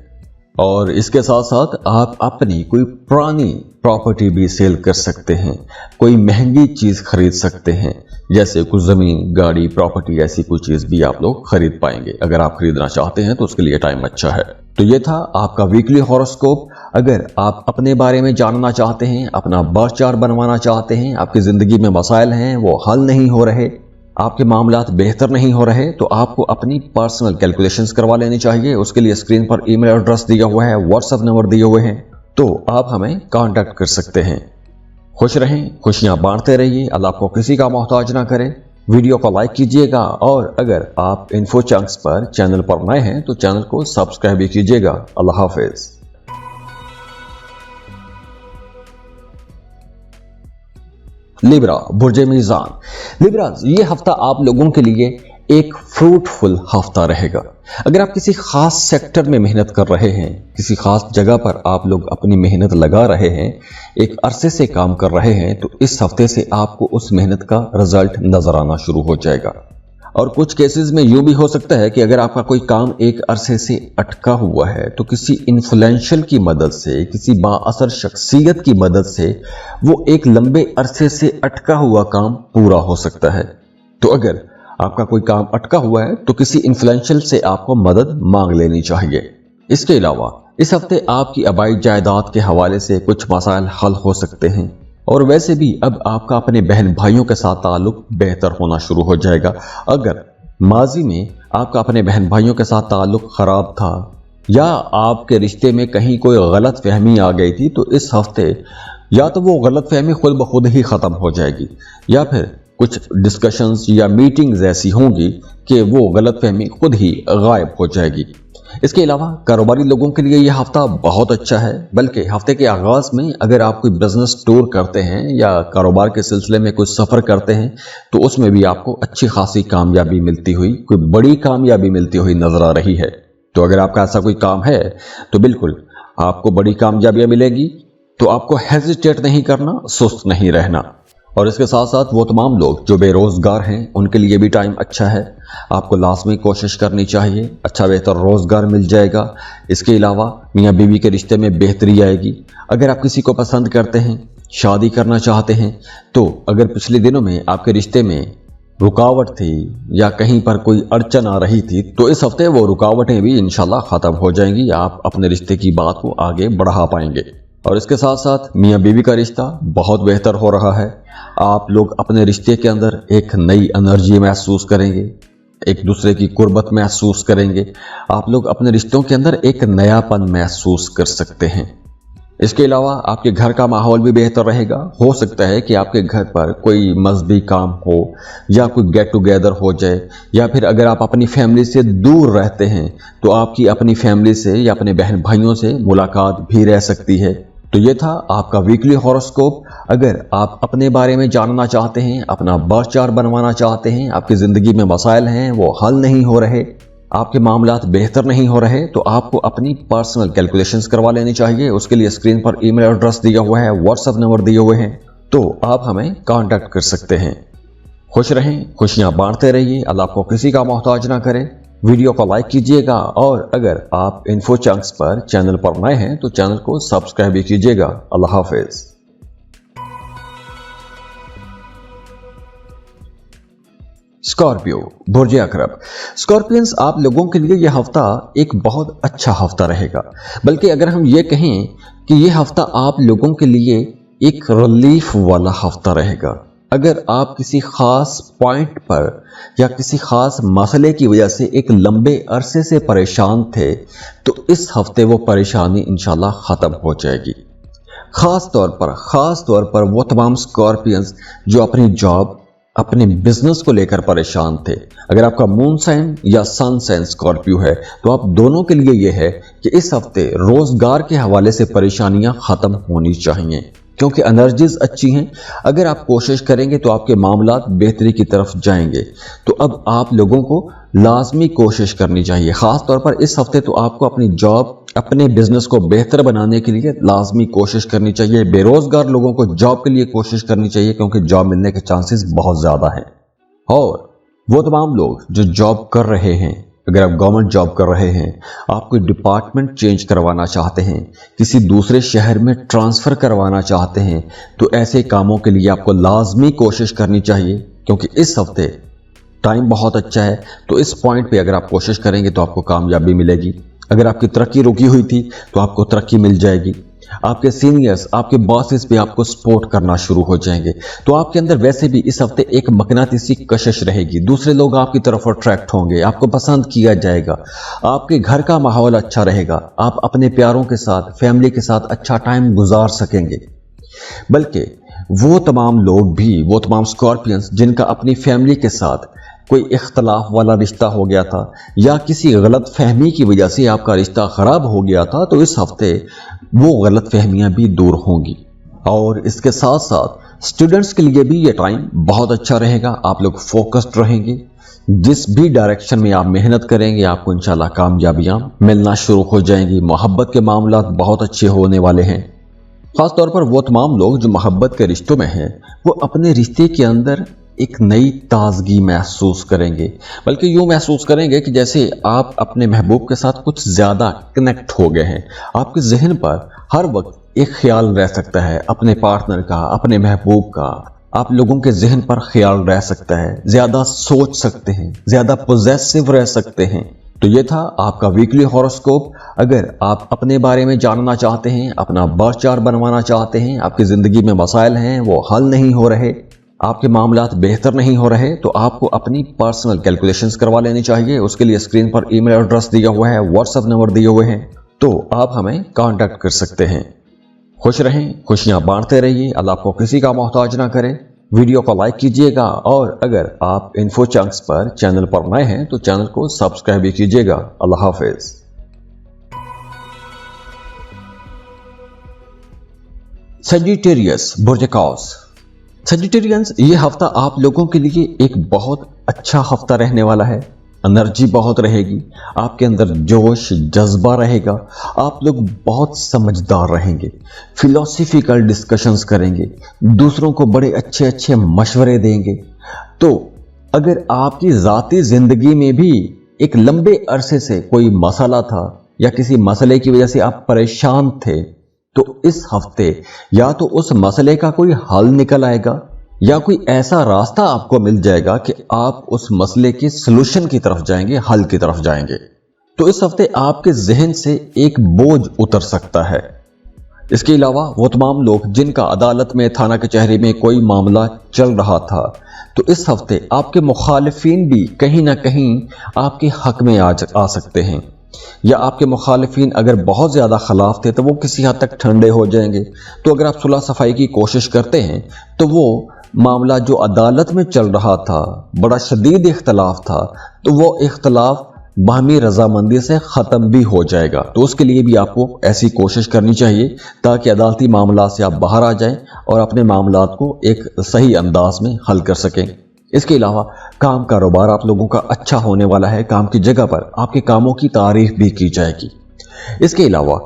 Speaker 1: और इसके साथ साथ आप अपनी कोई पुरानी प्रॉपर्टी भी सेल कर सकते हैं, कोई महंगी चीज खरीद सकते हैं, जैसे कुछ जमीन, गाड़ी, प्रॉपर्टी, ऐसी कोई चीज भी आप लोग खरीद पाएंगे। अगर आप खरीदना चाहते हैं तो उसके लिए टाइम अच्छा है। तो ये था आपका वीकली हॉरोस्कोप। अगर आप अपने बारे में जानना चाहते हैं, अपना बर्थ चार्ट बनवाना चाहते हैं, आपकी जिंदगी में मसाइल हैं वो हल नहीं हो रहे, आपके मामलात बेहतर नहीं हो रहे, तो आपको अपनी पर्सनल कैलकुलेशंस करवा लेनी चाहिए। उसके लिए स्क्रीन पर ईमेल एड्रेस दिया हुआ है, व्हाट्सएप नंबर दिए हुए हैं, तो आप हमें कांटेक्ट कर सकते हैं। खुश रहें, खुशियां बांटते रहिए, अल्लाह आपको किसी का मोहताज ना करे। वीडियो को लाइक कीजिएगा, और अगर आप इन्फो चंक्स पर चैनल पर नए हैं तो चैनल को सब्सक्राइब भी कीजिएगा। अल्लाह हाफिज। लिब्रा, बुर्जे मीज़ान। लिब्राज, ये हफ्ता आप लोगों के लिए एक फ्रूटफुल हफ्ता रहेगा। अगर आप किसी खास सेक्टर में मेहनत कर रहे हैं, किसी खास जगह पर आप लोग अपनी मेहनत लगा रहे हैं, एक अरसे से काम कर रहे हैं, तो इस हफ्ते से आपको उस मेहनत का रिजल्ट नजर आना शुरू हो जाएगा। और कुछ केसेस में यूं भी हो सकता है कि अगर आपका कोई काम एक अरसे से अटका हुआ है, तो किसी इन्फ्लुएंशियल की मदद से, किसी बाअसर शख्सियत की मदद से वो एक लंबे अरसे से अटका हुआ काम पूरा हो सकता है। तो अगर आपका कोई काम अटका हुआ है तो किसी इन्फ्लुएंशियल से आपको मदद मांग लेनी चाहिए। इसके अलावा इस हफ्ते आपकी आबाई जायदाद के हवाले से कुछ मसाइल हल हो सकते हैं। और वैसे भी अब आपका अपने बहन भाइयों के साथ ताल्लुक बेहतर होना शुरू हो जाएगा। अगर माजी में आपका अपने बहन भाइयों के साथ ताल्लुक खराब था, या आपके रिश्ते में कहीं कोई गलत फहमी आ गई थी, तो इस हफ्ते या तो वो गलत फहमी खुद ब खुद ही खत्म हो जाएगी, या फिर कुछ डिस्कशंस या मीटिंग्स ऐसी होंगी कि वो गलतफहमी खुद ही गायब हो जाएगी। इसके अलावा कारोबारी लोगों के लिए यह हफ्ता बहुत अच्छा है। बल्कि हफ्ते के आगाज में अगर आप कोई बिजनेस टूर करते हैं या कारोबार के सिलसिले में कोई सफर करते हैं, तो उसमें भी आपको अच्छी खासी कामयाबी मिलती हुई, कोई बड़ी कामयाबी मिलती हुई नजर आ रही है। तो अगर आपका ऐसा कोई काम है तो बिल्कुल आपको बड़ी कामयाबियां मिलेगी। तो आपको हेजिटेट नहीं करना, सुस्त नहीं रहना। और इसके साथ साथ वो तमाम लोग जो बेरोजगार हैं, उनके लिए भी टाइम अच्छा है। आपको लाजमी कोशिश करनी चाहिए, अच्छा बेहतर रोजगार मिल जाएगा। इसके अलावा मियाँ बीवी के रिश्ते में बेहतरी आएगी। अगर आप किसी को पसंद करते हैं, शादी करना चाहते हैं, तो अगर पिछले दिनों में आपके रिश्ते में रुकावट थी या कहीं पर कोई अड़चन आ रही थी, तो इस हफ्ते वो रुकावटें भी इंशाल्लाह खत्म हो जाएंगी। आप अपने रिश्ते की बात को आगे बढ़ा पाएंगे। और इसके साथ साथ मियाँ बीवी का रिश्ता बहुत बेहतर हो रहा है। आप लोग अपने रिश्ते के अंदर एक नई एनर्जी महसूस करेंगे, एक दूसरे की कुर्बत महसूस करेंगे। आप लोग अपने रिश्तों के अंदर एक नयापन महसूस कर सकते हैं। इसके अलावा आपके घर का माहौल भी बेहतर रहेगा। हो सकता है कि आपके घर पर कोई मजहबी काम हो या कोई गेट टुगेदर हो जाए, या फिर अगर आप अपनी फैमिली से दूर रहते हैं तो आपकी अपनी फैमिली से या अपने बहन भाइयों से मुलाकात भी रह सकती है। तो ये था आपका वीकली हॉरोस्कोप। अगर आप अपने बारे में जानना चाहते हैं, अपना बर्थ चार्ट बनवाना चाहते हैं, आपकी ज़िंदगी में मसाइल हैं वो हल नहीं हो रहे, आपके मामलात बेहतर नहीं हो रहे, तो आपको अपनी पर्सनल कैलकुलेशंस करवा लेनी चाहिए। उसके लिए स्क्रीन पर ईमेल एड्रेस दिया हुआ है, व्हाट्सएप नंबर दिए हुए हैं, तो आप हमें कांटेक्ट कर सकते हैं। खुश रहें, खुशियां बांटते रहिए, अल्लाह आपको किसी का मोहताज ना करे। वीडियो को लाइक कीजिएगा, और अगर आप इन्फो चंक्स पर चैनल पर नए हैं तो चैनल को सब्सक्राइब भी कीजिएगा। अल्लाह हाफिज। स्कॉर्पियो, बुर्ज अकरब। स्कॉर्पियंस, आप लोगों के लिए यह हफ्ता एक बहुत अच्छा हफ्ता रहेगा। बल्कि अगर हम ये कहें कि यह हफ्ता आप लोगों के लिए एक रिलीफ वाला हफ्ता रहेगा। अगर आप किसी खास पॉइंट पर या किसी खास मसले की वजह से एक लंबे अरसे से परेशान थे, तो इस हफ्ते वो परेशानी इंशाल्लाह ख़त्म हो जाएगी। ख़ास तौर पर वो तमाम स्कॉर्पियंस जो अपनी जॉब, अपने बिजनेस को लेकर परेशान थे। अगर आपका मून साइन या सन साइन स्कॉर्पियो है, तो आप दोनों के लिए यह है कि इस हफ्ते रोजगार के हवाले से परेशानियां खत्म होनी चाहिए, क्योंकि एनर्जीज अच्छी हैं। अगर आप कोशिश करेंगे तो आपके मामलात बेहतरी की तरफ जाएंगे। तो अब आप लोगों को लाजमी कोशिश करनी चाहिए। खास तौर पर इस हफ्ते तो आपको अपनी जॉब, अपने बिजनेस को बेहतर बनाने के लिए लाजमी कोशिश करनी चाहिए। बेरोजगार लोगों को जॉब के लिए कोशिश करनी चाहिए, क्योंकि जॉब मिलने के चांसेस बहुत ज्यादा हैं। और वो तमाम लोग जो जॉब कर रहे हैं, अगर आप गवर्नमेंट जॉब कर रहे हैं, आप कोई डिपार्टमेंट चेंज करवाना चाहते हैं, किसी दूसरे शहर में ट्रांसफ़र करवाना चाहते हैं, तो ऐसे कामों के लिए आपको लाजमी कोशिश करनी चाहिए, क्योंकि इस हफ्ते टाइम बहुत अच्छा है। तो इस पॉइंट पे अगर आप कोशिश करेंगे तो आपको कामयाबी मिलेगी। अगर आपकी तरक्की रुकी हुई थी तो आपको तरक्की मिल जाएगी। आपके सीनियर्स, आपके बॉसेस भी आपको सपोर्ट करना शुरू हो जाएंगे। तो आपके अंदर वैसे भी इस हफ्ते एक मकनातीसी कशिश रहेगी। दूसरे लोग आपकी तरफ अट्रैक्ट होंगे, आपको पसंद किया जाएगा। आपके घर का माहौल अच्छा रहेगा। आप अपने प्यारों के साथ, फैमिली के साथ अच्छा टाइम गुजार सकेंगे। बल्कि वो तमाम लोग भी, वो तमाम स्कॉर्पियंस जिनका अपनी फैमिली के साथ कोई इख्तलाफ वाला रिश्ता हो गया था या किसी गलत फहमी की वजह से आपका रिश्ता खराब हो गया था, तो इस हफ्ते वो गलत फहमियाँ भी दूर होंगी। और इसके साथ साथ स्टूडेंट्स के लिए भी ये टाइम बहुत अच्छा रहेगा। आप लोग फोकस्ड रहेंगे। जिस भी डायरेक्शन में आप मेहनत करेंगे, आपको इंशाल्लाह कामयाबियाँ मिलना शुरू हो जाएंगी। मोहब्बत के मामला बहुत अच्छे होने वाले हैं। खास तौर पर वो तमाम लोग जो मोहब्बत के रिश्तों में हैं, वो अपने रिश्ते के अंदर एक नई ताजगी महसूस करेंगे। बल्कि यूँ महसूस करेंगे कि जैसे आप अपने महबूब के साथ कुछ ज़्यादा कनेक्ट हो गए हैं। आपके जहन पर हर वक्त एक ख्याल रह सकता है अपने पार्टनर का, अपने महबूब का। आप लोगों के जहन पर ख्याल रह सकता है, ज़्यादा सोच सकते हैं, ज़्यादा पोजेसिव रह सकते हैं। तो ये था आपका वीकली हॉरोस्कोप। अगर आप अपने बारे में जानना चाहते हैं, अपना बर्थ चार्ट बनवाना चाहते हैं, आपकी ज़िंदगी में मसाइल हैं, वो हल नहीं हो रहे, आपके मामलात बेहतर नहीं हो रहे, तो आपको अपनी पर्सनल कैलकुलेशंस करवा लेनी चाहिए। उसके लिए स्क्रीन पर ईमेल एड्रेस दिया हुआ है, व्हाट्सएप नंबर दिए हुए हैं, तो आप हमें कांटेक्ट कर सकते हैं। खुश रहें, खुशियां बांटते रहिए। अल्लाह आपको किसी का मोहताज ना करे। वीडियो को लाइक कीजिएगा, और अगर आप इन्फो चंक्स पर चैनल पर नए हैं तो चैनल को सब्सक्राइब भी कीजिएगा। अल्लाह हाफिज। सजिटेरियस, बुर्ज कौस। सजिटेरियंस, ये हफ्ता आप लोगों के लिए एक बहुत अच्छा हफ्ता रहने वाला है। एनर्जी बहुत रहेगी, आपके अंदर जोश जज्बा रहेगा। आप लोग बहुत समझदार रहेंगे, फिलोसफिकल डिस्कशंस करेंगे, दूसरों को बड़े अच्छे अच्छे मशवरे देंगे। तो अगर आपकी ज़ाती ज़िंदगी में भी एक लंबे अरसे से कोई मसला था या किसी मसले की वजह से आप परेशान थे, तो इस हफ्ते या तो उस मसले का कोई हल निकल आएगा या कोई ऐसा रास्ता आपको मिल जाएगा कि आप उस मसले के सलूशन की तरफ जाएंगे, हल की तरफ जाएंगे। तो इस हफ्ते आपके जहन से एक बोझ उतर सकता है। इसके अलावा वो तमाम लोग जिनका अदालत में, थाना कचहरी में कोई मामला चल रहा था, तो इस हफ्ते आपके मुखालिफिन भी कहीं ना कहीं आपके हक में आ सकते हैं। या आपके मुखालिफिन अगर बहुत ज़्यादा खिलाफ थे तो वो किसी हद तक ठंडे हो जाएंगे। तो अगर आप सुलह सफाई की कोशिश करते हैं तो वो मामला जो अदालत में चल रहा था, बड़ा शदीद इख्तलाफ था, तो वो इख्तलाफ बाहमी रजामंदी से ख़त्म भी हो जाएगा। तो उसके लिए भी आपको ऐसी कोशिश करनी चाहिए ताकि अदालती मामला से आप बाहर आ जाएं और अपने मामलात को एक सही अंदाज में हल कर सकें। इसके अलावा काम कारोबार आप लोगों का अच्छा होने वाला है। काम की जगह पर आपके कामों की तारीफ भी की जाएगी। इसके अलावा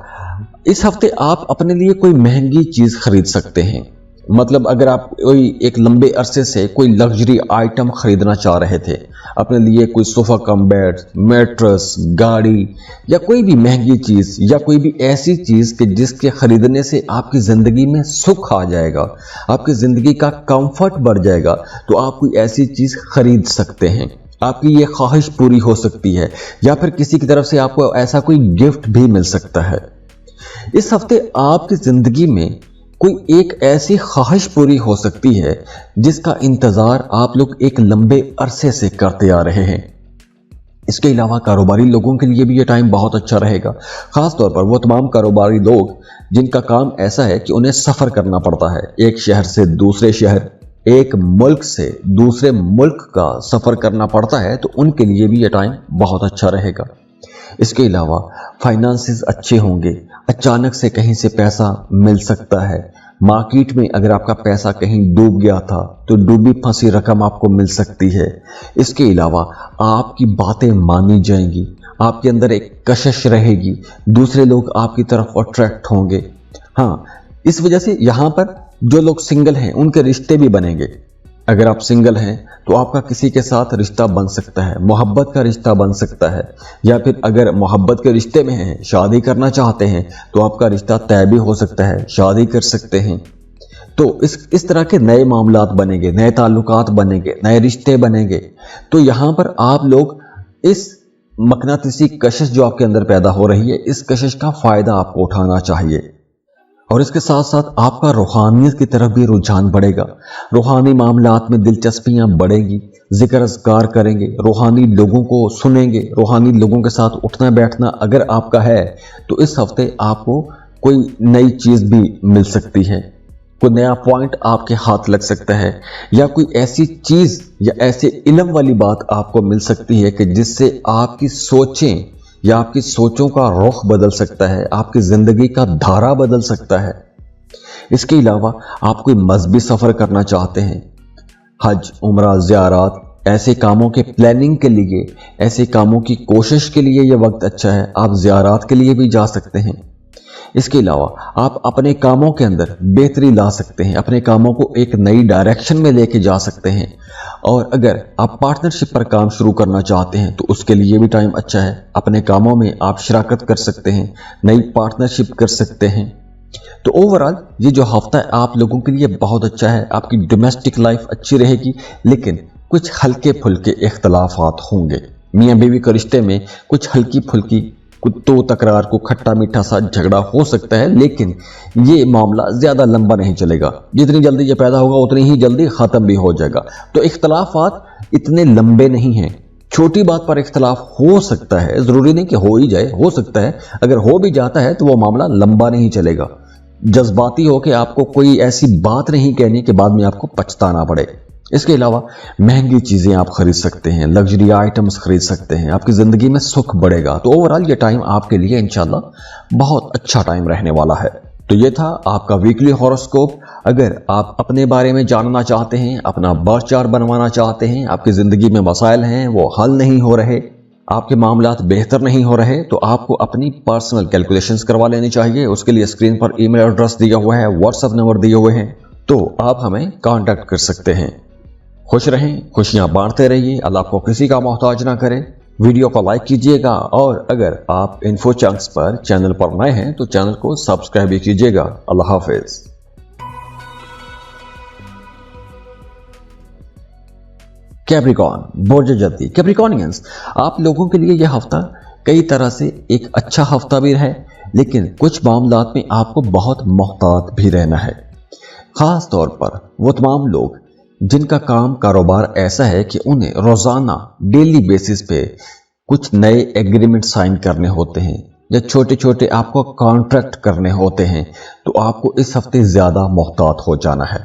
Speaker 1: इस हफ्ते आप अपने लिए कोई महंगी चीज़ खरीद सकते हैं। मतलब अगर आप कोई एक लंबे अरसे से कोई लग्जरी आइटम खरीदना चाह रहे थे, अपने लिए कोई सोफ़ा कम बेड, मैट्रेस, गाड़ी या कोई भी महंगी चीज़ या कोई भी ऐसी चीज़ कि जिसके खरीदने से आपकी ज़िंदगी में सुख आ जाएगा, आपकी ज़िंदगी का कंफर्ट बढ़ जाएगा, तो आप कोई ऐसी चीज़ खरीद सकते हैं। आपकी ये ख्वाहिश पूरी हो सकती है या फिर किसी की तरफ से आपको ऐसा कोई गिफ्ट भी मिल सकता है। इस हफ्ते आपकी ज़िंदगी में कोई एक ऐसी ख्वाहिश पूरी हो सकती है जिसका इंतज़ार आप लोग एक लंबे अरसे से करते आ रहे हैं। इसके अलावा कारोबारी लोगों के लिए भी ये टाइम बहुत अच्छा रहेगा, ख़ास तौर पर वो तमाम कारोबारी लोग जिनका काम ऐसा है कि उन्हें सफ़र करना पड़ता है, एक शहर से दूसरे शहर, एक मुल्क से दूसरे मुल्क का सफ़र करना पड़ता है, तो उनके लिए भी ये टाइम बहुत अच्छा रहेगा। इसके अलावा फाइनेंसेस अच्छे होंगे, अचानक से कहीं से पैसा मिल सकता है। मार्केट में अगर आपका पैसा कहीं डूब गया था तो डूबी फंसी रकम आपको मिल सकती है। इसके अलावा आपकी बातें मानी जाएंगी, आपके अंदर एक कशिश रहेगी, दूसरे लोग आपकी तरफ अट्रैक्ट होंगे। हाँ, इस वजह से यहाँ पर जो लोग सिंगल हैं उनके रिश्ते भी बनेंगे। अगर आप सिंगल हैं तो आपका किसी के साथ रिश्ता बन सकता है, मोहब्बत का रिश्ता बन सकता है, या फिर अगर मोहब्बत के रिश्ते में हैं, शादी करना चाहते हैं, तो आपका रिश्ता तय भी हो सकता है, शादी कर सकते हैं। तो इस तरह के नए मामलात बनेंगे, नए ताल्लुकात बनेंगे, नए रिश्ते बनेंगे। तो यहाँ पर आप लोग इस मकनातीसी कशिश जो आपके अंदर पैदा हो रही है, इस कशिश का फ़ायदा आपको उठाना चाहिए। और इसके साथ साथ आपका रूहानियत की तरफ भी रुझान बढ़ेगा, रूहानी मामलात में दिलचस्पियां बढ़ेगी, जिक्र अज़कार करेंगे, रूहानी लोगों को सुनेंगे, रूहानी लोगों के साथ उठना बैठना अगर आपका है तो इस हफ्ते आपको कोई नई चीज़ भी मिल सकती है, कोई नया पॉइंट आपके हाथ लग सकता है, या कोई ऐसी चीज़ या ऐसे इल्म वाली बात आपको मिल सकती है कि जिससे आपकी सोचें या आपकी सोचों का रुख बदल सकता है, आपकी ज़िंदगी का धारा बदल सकता है। इसके अलावा आप कोई मजहबी सफ़र करना चाहते हैं, हज, उम्रा, ज़ियारत, ऐसे कामों के प्लानिंग के लिए, ऐसे कामों की कोशिश के लिए ये वक्त अच्छा है। आप ज़ियारत के लिए भी जा सकते हैं। इसके अलावा आप अपने कामों के अंदर बेहतरी ला सकते हैं, अपने कामों को एक नई डायरेक्शन में लेके जा सकते हैं। और अगर आप पार्टनरशिप पर काम शुरू करना चाहते हैं तो उसके लिए भी टाइम अच्छा है, अपने कामों में आप शिराकत कर सकते हैं, नई पार्टनरशिप कर सकते हैं। तो ओवरऑल ये जो हफ्ता है आप लोगों के लिए बहुत अच्छा है। आपकी डोमेस्टिक लाइफ अच्छी रहेगी, लेकिन कुछ हल्के फुल्के इख्तलाफात होंगे। मियाँ बीवी के रिश्ते में कुछ हल्की फुल्की कुत्तों तकरार को खट्टा मीठा सा झगड़ा हो सकता है, लेकिन ये मामला ज़्यादा लंबा नहीं चलेगा। जितनी जल्दी ये पैदा होगा उतनी ही जल्दी ख़त्म भी हो जाएगा। तो इख्तलाफात इतने लंबे नहीं हैं, छोटी बात पर इख्तलाफ हो सकता है, ज़रूरी नहीं कि हो ही जाए, हो सकता है। अगर हो भी जाता है तो वो मामला लंबा नहीं चलेगा। जज्बाती हो कि आपको कोई ऐसी बात नहीं कहनी कि बाद में आपको पछताना पड़े। इसके अलावा महंगी चीज़ें आप खरीद सकते हैं, लग्जरी आइटम्स खरीद सकते हैं, आपकी ज़िंदगी में सुख बढ़ेगा। तो ओवरऑल ये टाइम आपके लिए इंशाल्लाह बहुत अच्छा टाइम रहने वाला है। तो ये था आपका वीकली हॉरोस्कोप। अगर आप अपने बारे में जानना चाहते हैं, अपना बर्थ चार्ट बनवाना चाहते हैं, आपकी ज़िंदगी में मसाइल हैं वो हल नहीं हो रहे, आपके मामलात बेहतर नहीं हो रहे, तो आपको अपनी पर्सनल कैलकुलेशंस करवा लेनी चाहिए। उसके लिए स्क्रीन पर ईमेल एड्रेस दिया हुआ है, व्हाट्सएप नंबर दिए हुए हैं, तो आप हमें कांटेक्ट कर सकते हैं। खुश रहें, खुशियां बांटते रहिए, अल्लाह आपको किसी का मोहताज ना करे। वीडियो को लाइक कीजिएगा, और अगर आप इन्फो चंक्स पर चैनल पर नए हैं तो चैनल को सब्सक्राइब भी कीजिएगा। अल्लाह हाफिज। कैप्रिकॉन, बुर्ज जल्दी कैप्रिकॉनियंस, आप लोगों के लिए यह हफ्ता कई तरह से एक अच्छा हफ्ता भी है, लेकिन कुछ मामलात में आपको बहुत मोहतात भी रहना है। खास तौर पर वो तमाम लोग जिनका काम कारोबार ऐसा है कि उन्हें रोज़ाना डेली बेसिस पे कुछ नए एग्रीमेंट साइन करने होते हैं या छोटे छोटे आपको कॉन्ट्रैक्ट करने होते हैं, तो आपको इस हफ्ते ज़्यादा मोहतात हो जाना है।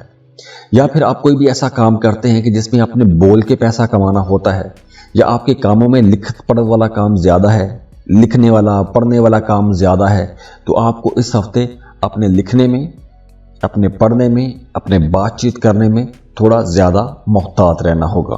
Speaker 1: या फिर आप कोई भी ऐसा काम करते हैं कि जिसमें आपने बोल के पैसा कमाना होता है, या आपके कामों में लिखत पढ़त वाला काम ज़्यादा है, लिखने वाला पढ़ने वाला काम ज़्यादा है, तो आपको इस हफ्ते अपने लिखने में, अपने पढ़ने में, अपने बातचीत करने में थोड़ा ज़्यादा मोहतात रहना होगा।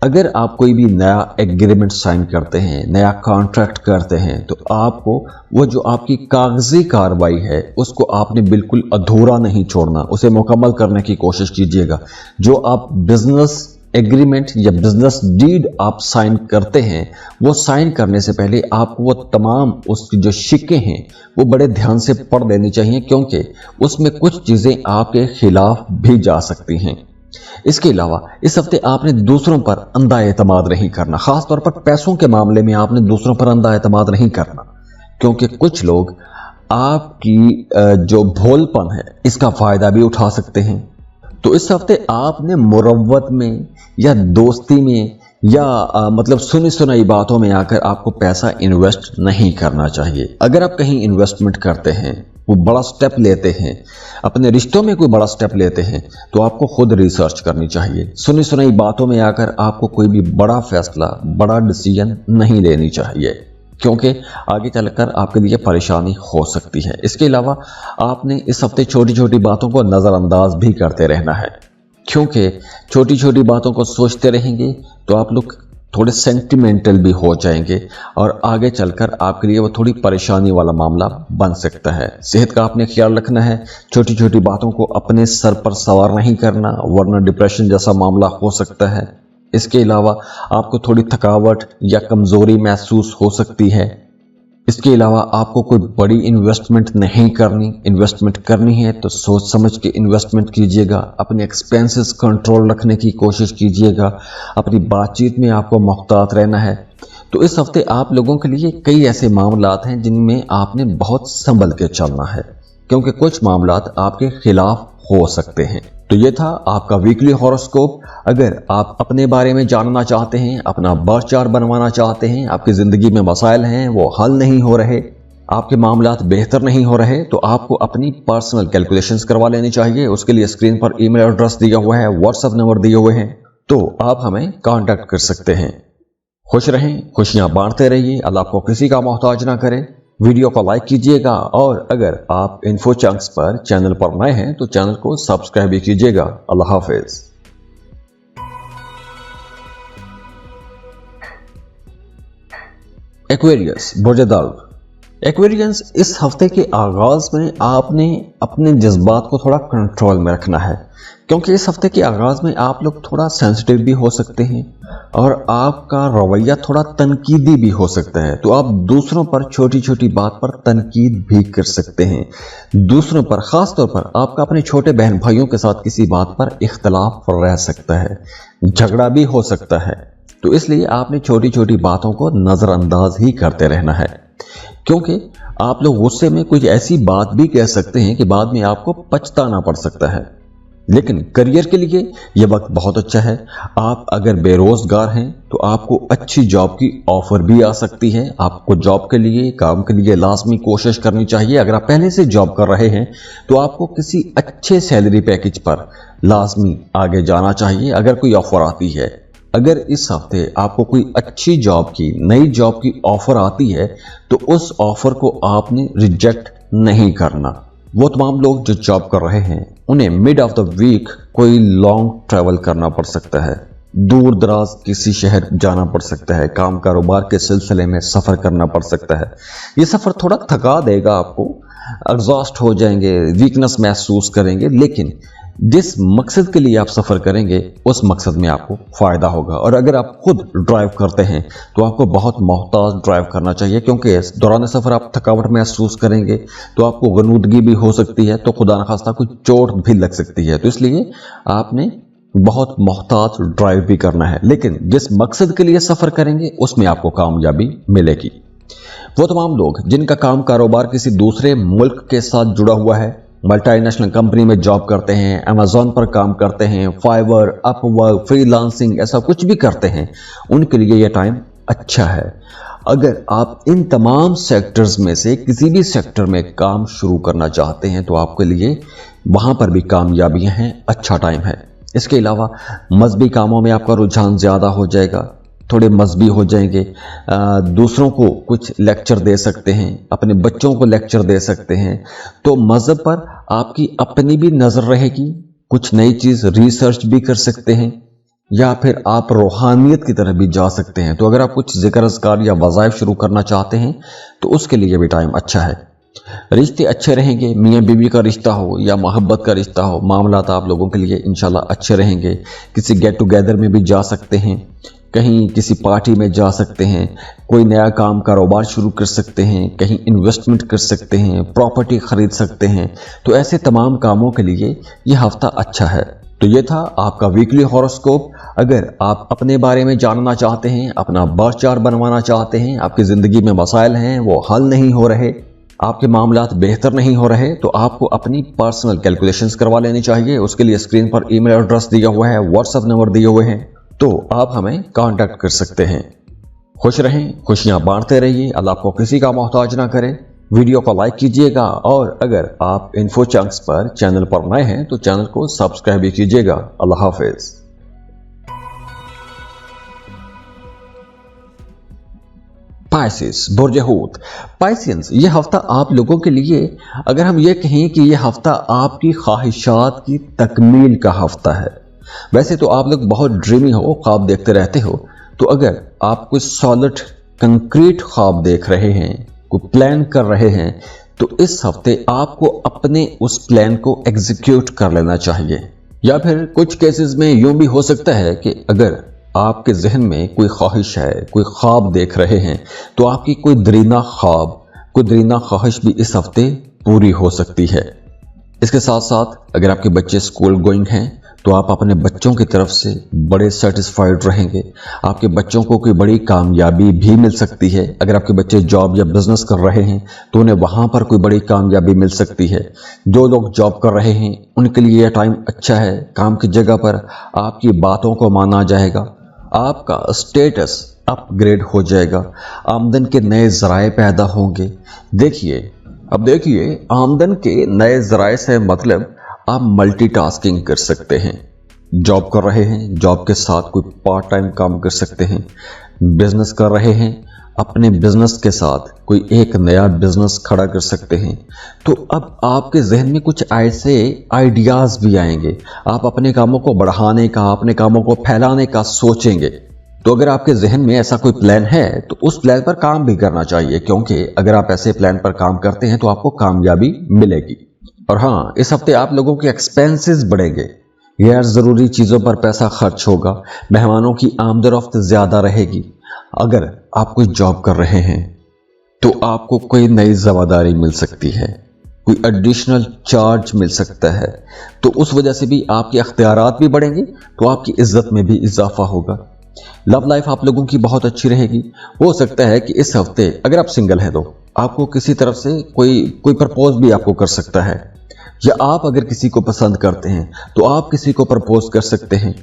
Speaker 1: अगर आप कोई भी नया एग्रीमेंट साइन करते हैं, नया कॉन्ट्रैक्ट करते हैं, तो आपको वो जो आपकी कागजी कार्रवाई है उसको आपने बिल्कुल अधूरा नहीं छोड़ना, उसे मुकम्मल करने की कोशिश कीजिएगा। जो आप बिजनेस एग्रीमेंट या बिजनेस डीड आप साइन करते हैं, वो साइन करने से पहले आपको वो तमाम उसकी जो शिक्के हैं वो बड़े ध्यान से पढ़ लेनी चाहिए, क्योंकि उसमें कुछ चीज़ें आपके खिलाफ भी जा सकती हैं। इसके अलावा इस हफ्ते आपने दूसरों पर अंधा एतमाद नहीं करना, खास तौर पर पैसों के मामले में आपने दूसरों पर अंधा एतमाद नहीं करना, क्योंकि कुछ लोग आपकी जो भोलपन है इसका फायदा भी उठा सकते हैं। तो इस हफ्ते आपने मुरव्वत में या दोस्ती में या मतलब सुनी सुनाई बातों में आकर आपको पैसा इन्वेस्ट नहीं करना चाहिए। अगर आप कहीं इन्वेस्टमेंट करते हैं, वो बड़ा स्टेप लेते हैं, अपने रिश्तों में कोई बड़ा स्टेप लेते हैं, तो आपको खुद रिसर्च करनी चाहिए। सुनी सुनाई बातों में आकर आपको कोई भी बड़ा फैसला, बड़ा डिसीजन नहीं लेनी चाहिए, क्योंकि आगे चलकर आपके लिए परेशानी हो सकती है। इसके अलावा आपने इस हफ्ते छोटी छोटी बातों को नज़रअंदाज भी करते रहना है, क्योंकि छोटी छोटी बातों को सोचते रहेंगे तो आप लोग थोड़े सेंटिमेंटल भी हो जाएंगे और आगे चलकर आपके लिए वो थोड़ी परेशानी वाला मामला बन सकता है। सेहत का आपने ख्याल रखना है, छोटी छोटी बातों को अपने सर पर सवार नहीं करना, वरना डिप्रेशन जैसा मामला हो सकता है। इसके अलावा आपको थोड़ी थकावट या कमज़ोरी महसूस हो सकती है। इसके अलावा आपको कोई बड़ी इन्वेस्टमेंट नहीं करनी, इन्वेस्टमेंट करनी है तो सोच समझ के इन्वेस्टमेंट कीजिएगा। अपने एक्सपेंसेस कंट्रोल रखने की कोशिश कीजिएगा। अपनी बातचीत में आपको मुहतात रहना है। तो इस हफ्ते आप लोगों के लिए कई ऐसे मामलात हैं जिनमें आपने बहुत संभल के चलना है, क्योंकि कुछ मामलात आपके खिलाफ हो सकते हैं। तो ये था आपका वीकली हॉरोस्कोप। अगर आप अपने बारे में जानना चाहते हैं, अपना बर्थ चार्ट बनवाना चाहते हैं, आपकी ज़िंदगी में मसाइल हैं वो हल नहीं हो रहे, आपके मामलात बेहतर नहीं हो रहे, तो आपको अपनी पर्सनल कैलकुलेशंस करवा लेनी चाहिए। उसके लिए स्क्रीन पर ईमेल एड्रेस दिया हुआ है, व्हाट्सएप नंबर दिए हुए हैं, तो आप हमें कांटेक्ट कर सकते हैं। खुश रहें, खुशियां बांटते रहिए, अल्लाह आपको किसी का मोहताज ना करे। वीडियो को लाइक कीजिएगा और अगर आप इन्फो चंक्स पर चैनल पर नए हैं तो चैनल को सब्सक्राइब भी कीजिएगा। अल्लाह हाफिज। एक्वेरियस बुर्ज-ए-दल्व। एक्वेरियंस, इस हफ्ते के आगाज में आपने अपने जज्बात को थोड़ा कंट्रोल में रखना है, क्योंकि इस हफ्ते के आगाज में आप लोग थोड़ा सेंसिटिव भी हो सकते हैं और आपका रवैया थोड़ा तनकीदी भी हो सकता है। तो आप दूसरों पर छोटी छोटी बात पर तनकीद भी कर सकते हैं। दूसरों पर, खास तौर पर आपका अपने छोटे बहन भाइयों के साथ किसी बात पर इख्तलाफ रह सकता है, झगड़ा भी हो सकता है। तो इसलिए आपने छोटी छोटी बातों को नज़रअंदाज ही करते रहना है, क्योंकि आप लोग गुस्से में कुछ ऐसी बात भी कह सकते हैं कि बाद में आपको पछताना पड़ सकता है। लेकिन करियर के लिए यह वक्त बहुत अच्छा है। आप अगर बेरोजगार हैं तो आपको अच्छी जॉब की ऑफर भी आ सकती है। आपको जॉब के लिए, काम के लिए लाजमी कोशिश करनी चाहिए। अगर आप पहले से जॉब कर रहे हैं तो आपको किसी अच्छे सैलरी पैकेज पर लाजमी आगे जाना चाहिए अगर कोई ऑफर आती है। अगर इस हफ्ते आपको कोई अच्छी जॉब की, नई जॉब की ऑफर आती है तो उस ऑफर को आपने रिजेक्ट नहीं करना। वो तमाम लोग जो जॉब कर रहे हैं उन्हें मिड ऑफ द वीक कोई लॉन्ग ट्रैवल करना पड़ सकता है, दूर दराज किसी शहर जाना पड़ सकता है, काम कारोबार के सिलसिले में सफ़र करना पड़ सकता है। ये सफ़र थोड़ा थका देगा, आपको एग्जॉस्ट हो जाएंगे, वीकनेस महसूस करेंगे, लेकिन जिस मकसद के लिए आप सफ़र करेंगे उस मकसद में आपको फ़ायदा होगा। और अगर आप खुद ड्राइव करते हैं तो आपको बहुत मोहताज ड्राइव करना चाहिए, क्योंकि इस दौरान सफ़र आप थकावट महसूस करेंगे तो आपको गनूदगी भी हो सकती है, तो खुदा न खास्ता कुछ चोट भी लग सकती है। तो इसलिए आपने बहुत मोहताज ड्राइव भी करना है, लेकिन जिस मकसद के लिए सफ़र करेंगे उसमें आपको कामयाबी मिलेगी। वो तमाम लोग जिनका काम कारोबार किसी दूसरे मुल्क के साथ जुड़ा हुआ है, मल्टीनेशनल कंपनी में जॉब करते हैं, अमेज़ॉन पर काम करते हैं, फाइवर, अपवर्क, फ्रीलांसिंग, ऐसा कुछ भी करते हैं, उनके लिए यह टाइम अच्छा है। अगर आप इन तमाम सेक्टर्स में से किसी भी सेक्टर में काम शुरू करना चाहते हैं तो आपके लिए वहाँ पर भी कामयाबियाँ हैं, अच्छा टाइम है। इसके अलावा मजहबी कामों में आपका रुझान ज़्यादा हो जाएगा, थोड़े मजहबी हो जाएंगे, दूसरों को कुछ लेक्चर दे सकते हैं, अपने बच्चों को लेक्चर दे सकते हैं। तो मज़हब पर आपकी अपनी भी नज़र रहेगी, कुछ नई चीज़ रिसर्च भी कर सकते हैं। या फिर आप रूहानियत की तरफ भी जा सकते हैं। तो अगर आप कुछ ज़िक्र अज़कार या वज़ाइफ शुरू करना चाहते हैं तो उसके लिए भी टाइम अच्छा है। रिश्ते अच्छे रहेंगे, मियाँ बीवी का रिश्ता हो या मोहब्बत का रिश्ता हो, मामलात आप लोगों के लिए इंशाल्लाह अच्छे रहेंगे। किसी गेट टुगेदर में भी जा सकते हैं, कहीं किसी पार्टी में जा सकते हैं, कोई नया काम कारोबार शुरू कर सकते हैं, कहीं इन्वेस्टमेंट कर सकते हैं, प्रॉपर्टी ख़रीद सकते हैं। तो ऐसे तमाम कामों के लिए ये हफ़्ता अच्छा है। तो ये था आपका वीकली हॉरोस्कोप। अगर आप अपने बारे में जानना चाहते हैं, अपना बर्थ चार्ट बनवाना चाहते हैं, आपकी ज़िंदगी में मसाइल हैं वो हल नहीं हो रहे, आपके मामलात बेहतर नहीं हो रहे, तो आपको अपनी पर्सनल कैलकुलेशंस करवा लेनी चाहिए। उसके लिए स्क्रीन पर ईमेल एड्रेस दिया हुआ है, व्हाट्सएप नंबर दिए हुए हैं, तो आप हमें कांटेक्ट कर सकते हैं। खुश रहें, खुशियां बांटते रहिए, अल्लाह आपको किसी का मोहताज ना करे। वीडियो को लाइक कीजिएगा और अगर आप इन्फो चंक्स पर चैनल पर नए हैं तो चैनल को सब्सक्राइब भी कीजिएगा। अल्लाह हाफिज। पाइसेस, बुर्ज हूत। पाइसियंस, ये हफ्ता आप लोगों के लिए, अगर हम ये कहें कि ये हफ्ता आपकी ख्वाहिशात की तकमील का हफ्ता है। वैसे तो आप लोग बहुत ड्रीमी हो, ख्वाब देखते रहते हो, तो अगर आप कोई सॉलिड कंक्रीट ख्वाब देख रहे हैं, कोई प्लान कर रहे हैं, तो इस हफ्ते आपको अपने उस प्लान को एग्जीक्यूट कर लेना चाहिए। या फिर कुछ केसेस में यूं भी हो सकता है कि अगर आपके जहन में कोई ख्वाहिश है, कोई ख्वाब देख रहे हैं, तो आपकी कोई दरीना ख्वाब, कोई दरीना ख्वाहिश भी इस हफ्ते पूरी हो सकती है। इसके साथ साथ अगर आपके बच्चे स्कूल गोइंग हैं तो आप अपने बच्चों की तरफ से बड़े सेटिस्फाइड रहेंगे। आपके बच्चों को कोई बड़ी कामयाबी भी मिल सकती है। अगर आपके बच्चे जॉब या बिजनेस कर रहे हैं तो उन्हें वहाँ पर कोई बड़ी कामयाबी मिल सकती है। जो लोग जॉब कर रहे हैं उनके लिए यह टाइम अच्छा है। काम की जगह पर आपकी बातों को माना जाएगा, आपका स्टेटस अपग्रेड हो जाएगा, आमदन के नए ज़राए पैदा होंगे। अब देखिए आमदन के नए ज़राए से मतलब आप मल्टीटास्किंग कर सकते हैं। जॉब कर रहे हैं, जॉब के साथ कोई पार्ट टाइम काम कर सकते हैं। बिजनेस कर रहे हैं, अपने बिजनेस के साथ कोई एक नया बिजनेस खड़ा कर सकते हैं। तो अब आपके जहन में कुछ ऐसे आइडियाज़ भी आएंगे, आप अपने कामों को बढ़ाने का, अपने कामों को फैलाने का सोचेंगे। तो अगर आपके जहन में ऐसा कोई प्लान है तो उस प्लान पर काम भी करना चाहिए, क्योंकि अगर आप ऐसे प्लान पर काम करते हैं तो आपको कामयाबी मिलेगी। और हाँ, इस हफ्ते आप लोगों के एक्सपेंसेस बढ़ेंगे, गैर ज़रूरी चीज़ों पर पैसा खर्च होगा, मेहमानों की आमदरफ्त ज़्यादा रहेगी। अगर आप कोई जॉब कर रहे हैं तो आपको कोई नई ज़िम्मेदारी मिल सकती है, कोई एडिशनल चार्ज मिल सकता है, तो उस वजह से भी आपके अख्तियारात भी बढ़ेंगे, तो आपकी इज्जत में भी इजाफा होगा। लव लाइफ आप लोगों की बहुत अच्छी रहेगी। हो सकता है कि इस हफ्ते अगर आप सिंगल हैं तो आपको किसी तरफ से कोई प्रपोज भी आपको कर सकता है, या आप अगर किसी को पसंद करते हैं तो आप किसी को प्रपोज कर सकते हैं।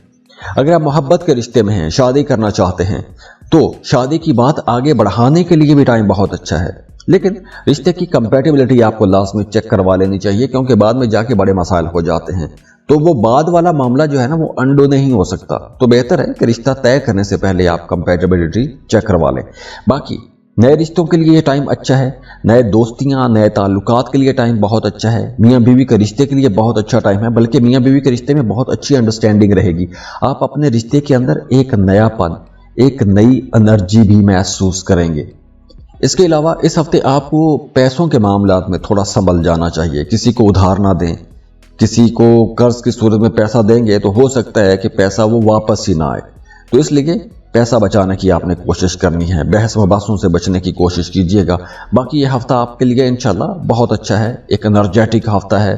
Speaker 1: अगर आप मोहब्बत के रिश्ते में हैं, शादी करना चाहते हैं, तो शादी की बात आगे बढ़ाने के लिए भी टाइम बहुत अच्छा है। लेकिन रिश्ते की कंपैटिबिलिटी आपको लास्ट में चेक करवा लेनी चाहिए, क्योंकि बाद में जाके बड़े मसाइल हो जाते हैं। तो वो बाद वाला मामला जो है ना, वो अंडो नहीं हो सकता। तो बेहतर है कि रिश्ता तय करने से पहले आप कंपैटिबिलिटी चेक करवा लें। बाकी नए रिश्तों के लिए ये टाइम अच्छा है, नए दोस्तियां, नए ताल्लुकात के लिए टाइम बहुत अच्छा है। मियाँ बीवी के रिश्ते के लिए बहुत अच्छा टाइम है, बल्कि मियाँ बीवी के रिश्ते में बहुत अच्छी अंडरस्टैंडिंग रहेगी। आप अपने रिश्ते के अंदर एक नयापन, एक नई एनर्जी भी महसूस करेंगे। इसके अलावा इस हफ्ते आपको पैसों के मामलात में थोड़ा संभल जाना चाहिए। किसी को उधार ना दें, किसी को कर्ज की सूरत में पैसा देंगे तो हो सकता है कि पैसा वो वापस ही ना आए। तो इसलिए पैसा बचाने की आपने कोशिश करनी है, बहस मुबासों से बचने की कोशिश कीजिएगा। बाकी ये हफ्ता आपके लिए इंशाल्लाह बहुत अच्छा है, एक एनर्जेटिक हफ्ता है।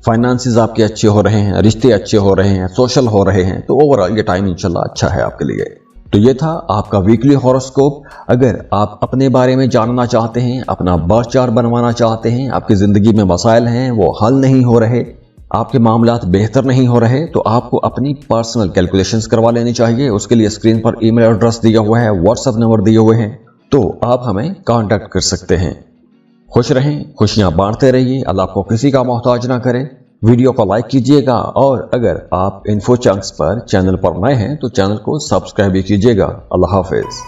Speaker 1: फाइनेंसेस आपके अच्छे हो रहे हैं, रिश्ते अच्छे हो रहे हैं, सोशल हो रहे हैं, तो ओवरऑल ये टाइम इंशाल्लाह अच्छा है आपके लिए। तो ये था आपका वीकली हॉरोस्कोप। अगर आप अपने बारे में जानना चाहते हैं, अपना बर्थ चार्ट बनवाना चाहते हैं, आपकी ज़िंदगी में मसाइल हैं वो हल नहीं हो रहे, आपके मामलात बेहतर नहीं हो रहे, तो आपको अपनी पर्सनल कैलकुलेशंस करवा लेनी चाहिए। उसके लिए स्क्रीन पर ईमेल एड्रेस दिया हुआ है, व्हाट्सएप नंबर दिए हुए हैं, तो आप हमें कांटेक्ट कर सकते हैं। खुश रहें, खुशियां बांटते रहिए, अल्लाह आपको किसी का मोहताज ना करे। वीडियो को लाइक कीजिएगा और अगर आप इन्फो चंक्स पर चैनल पर नए हैं तो चैनल को सब्सक्राइब भी कीजिएगा। अल्लाह हाफिज।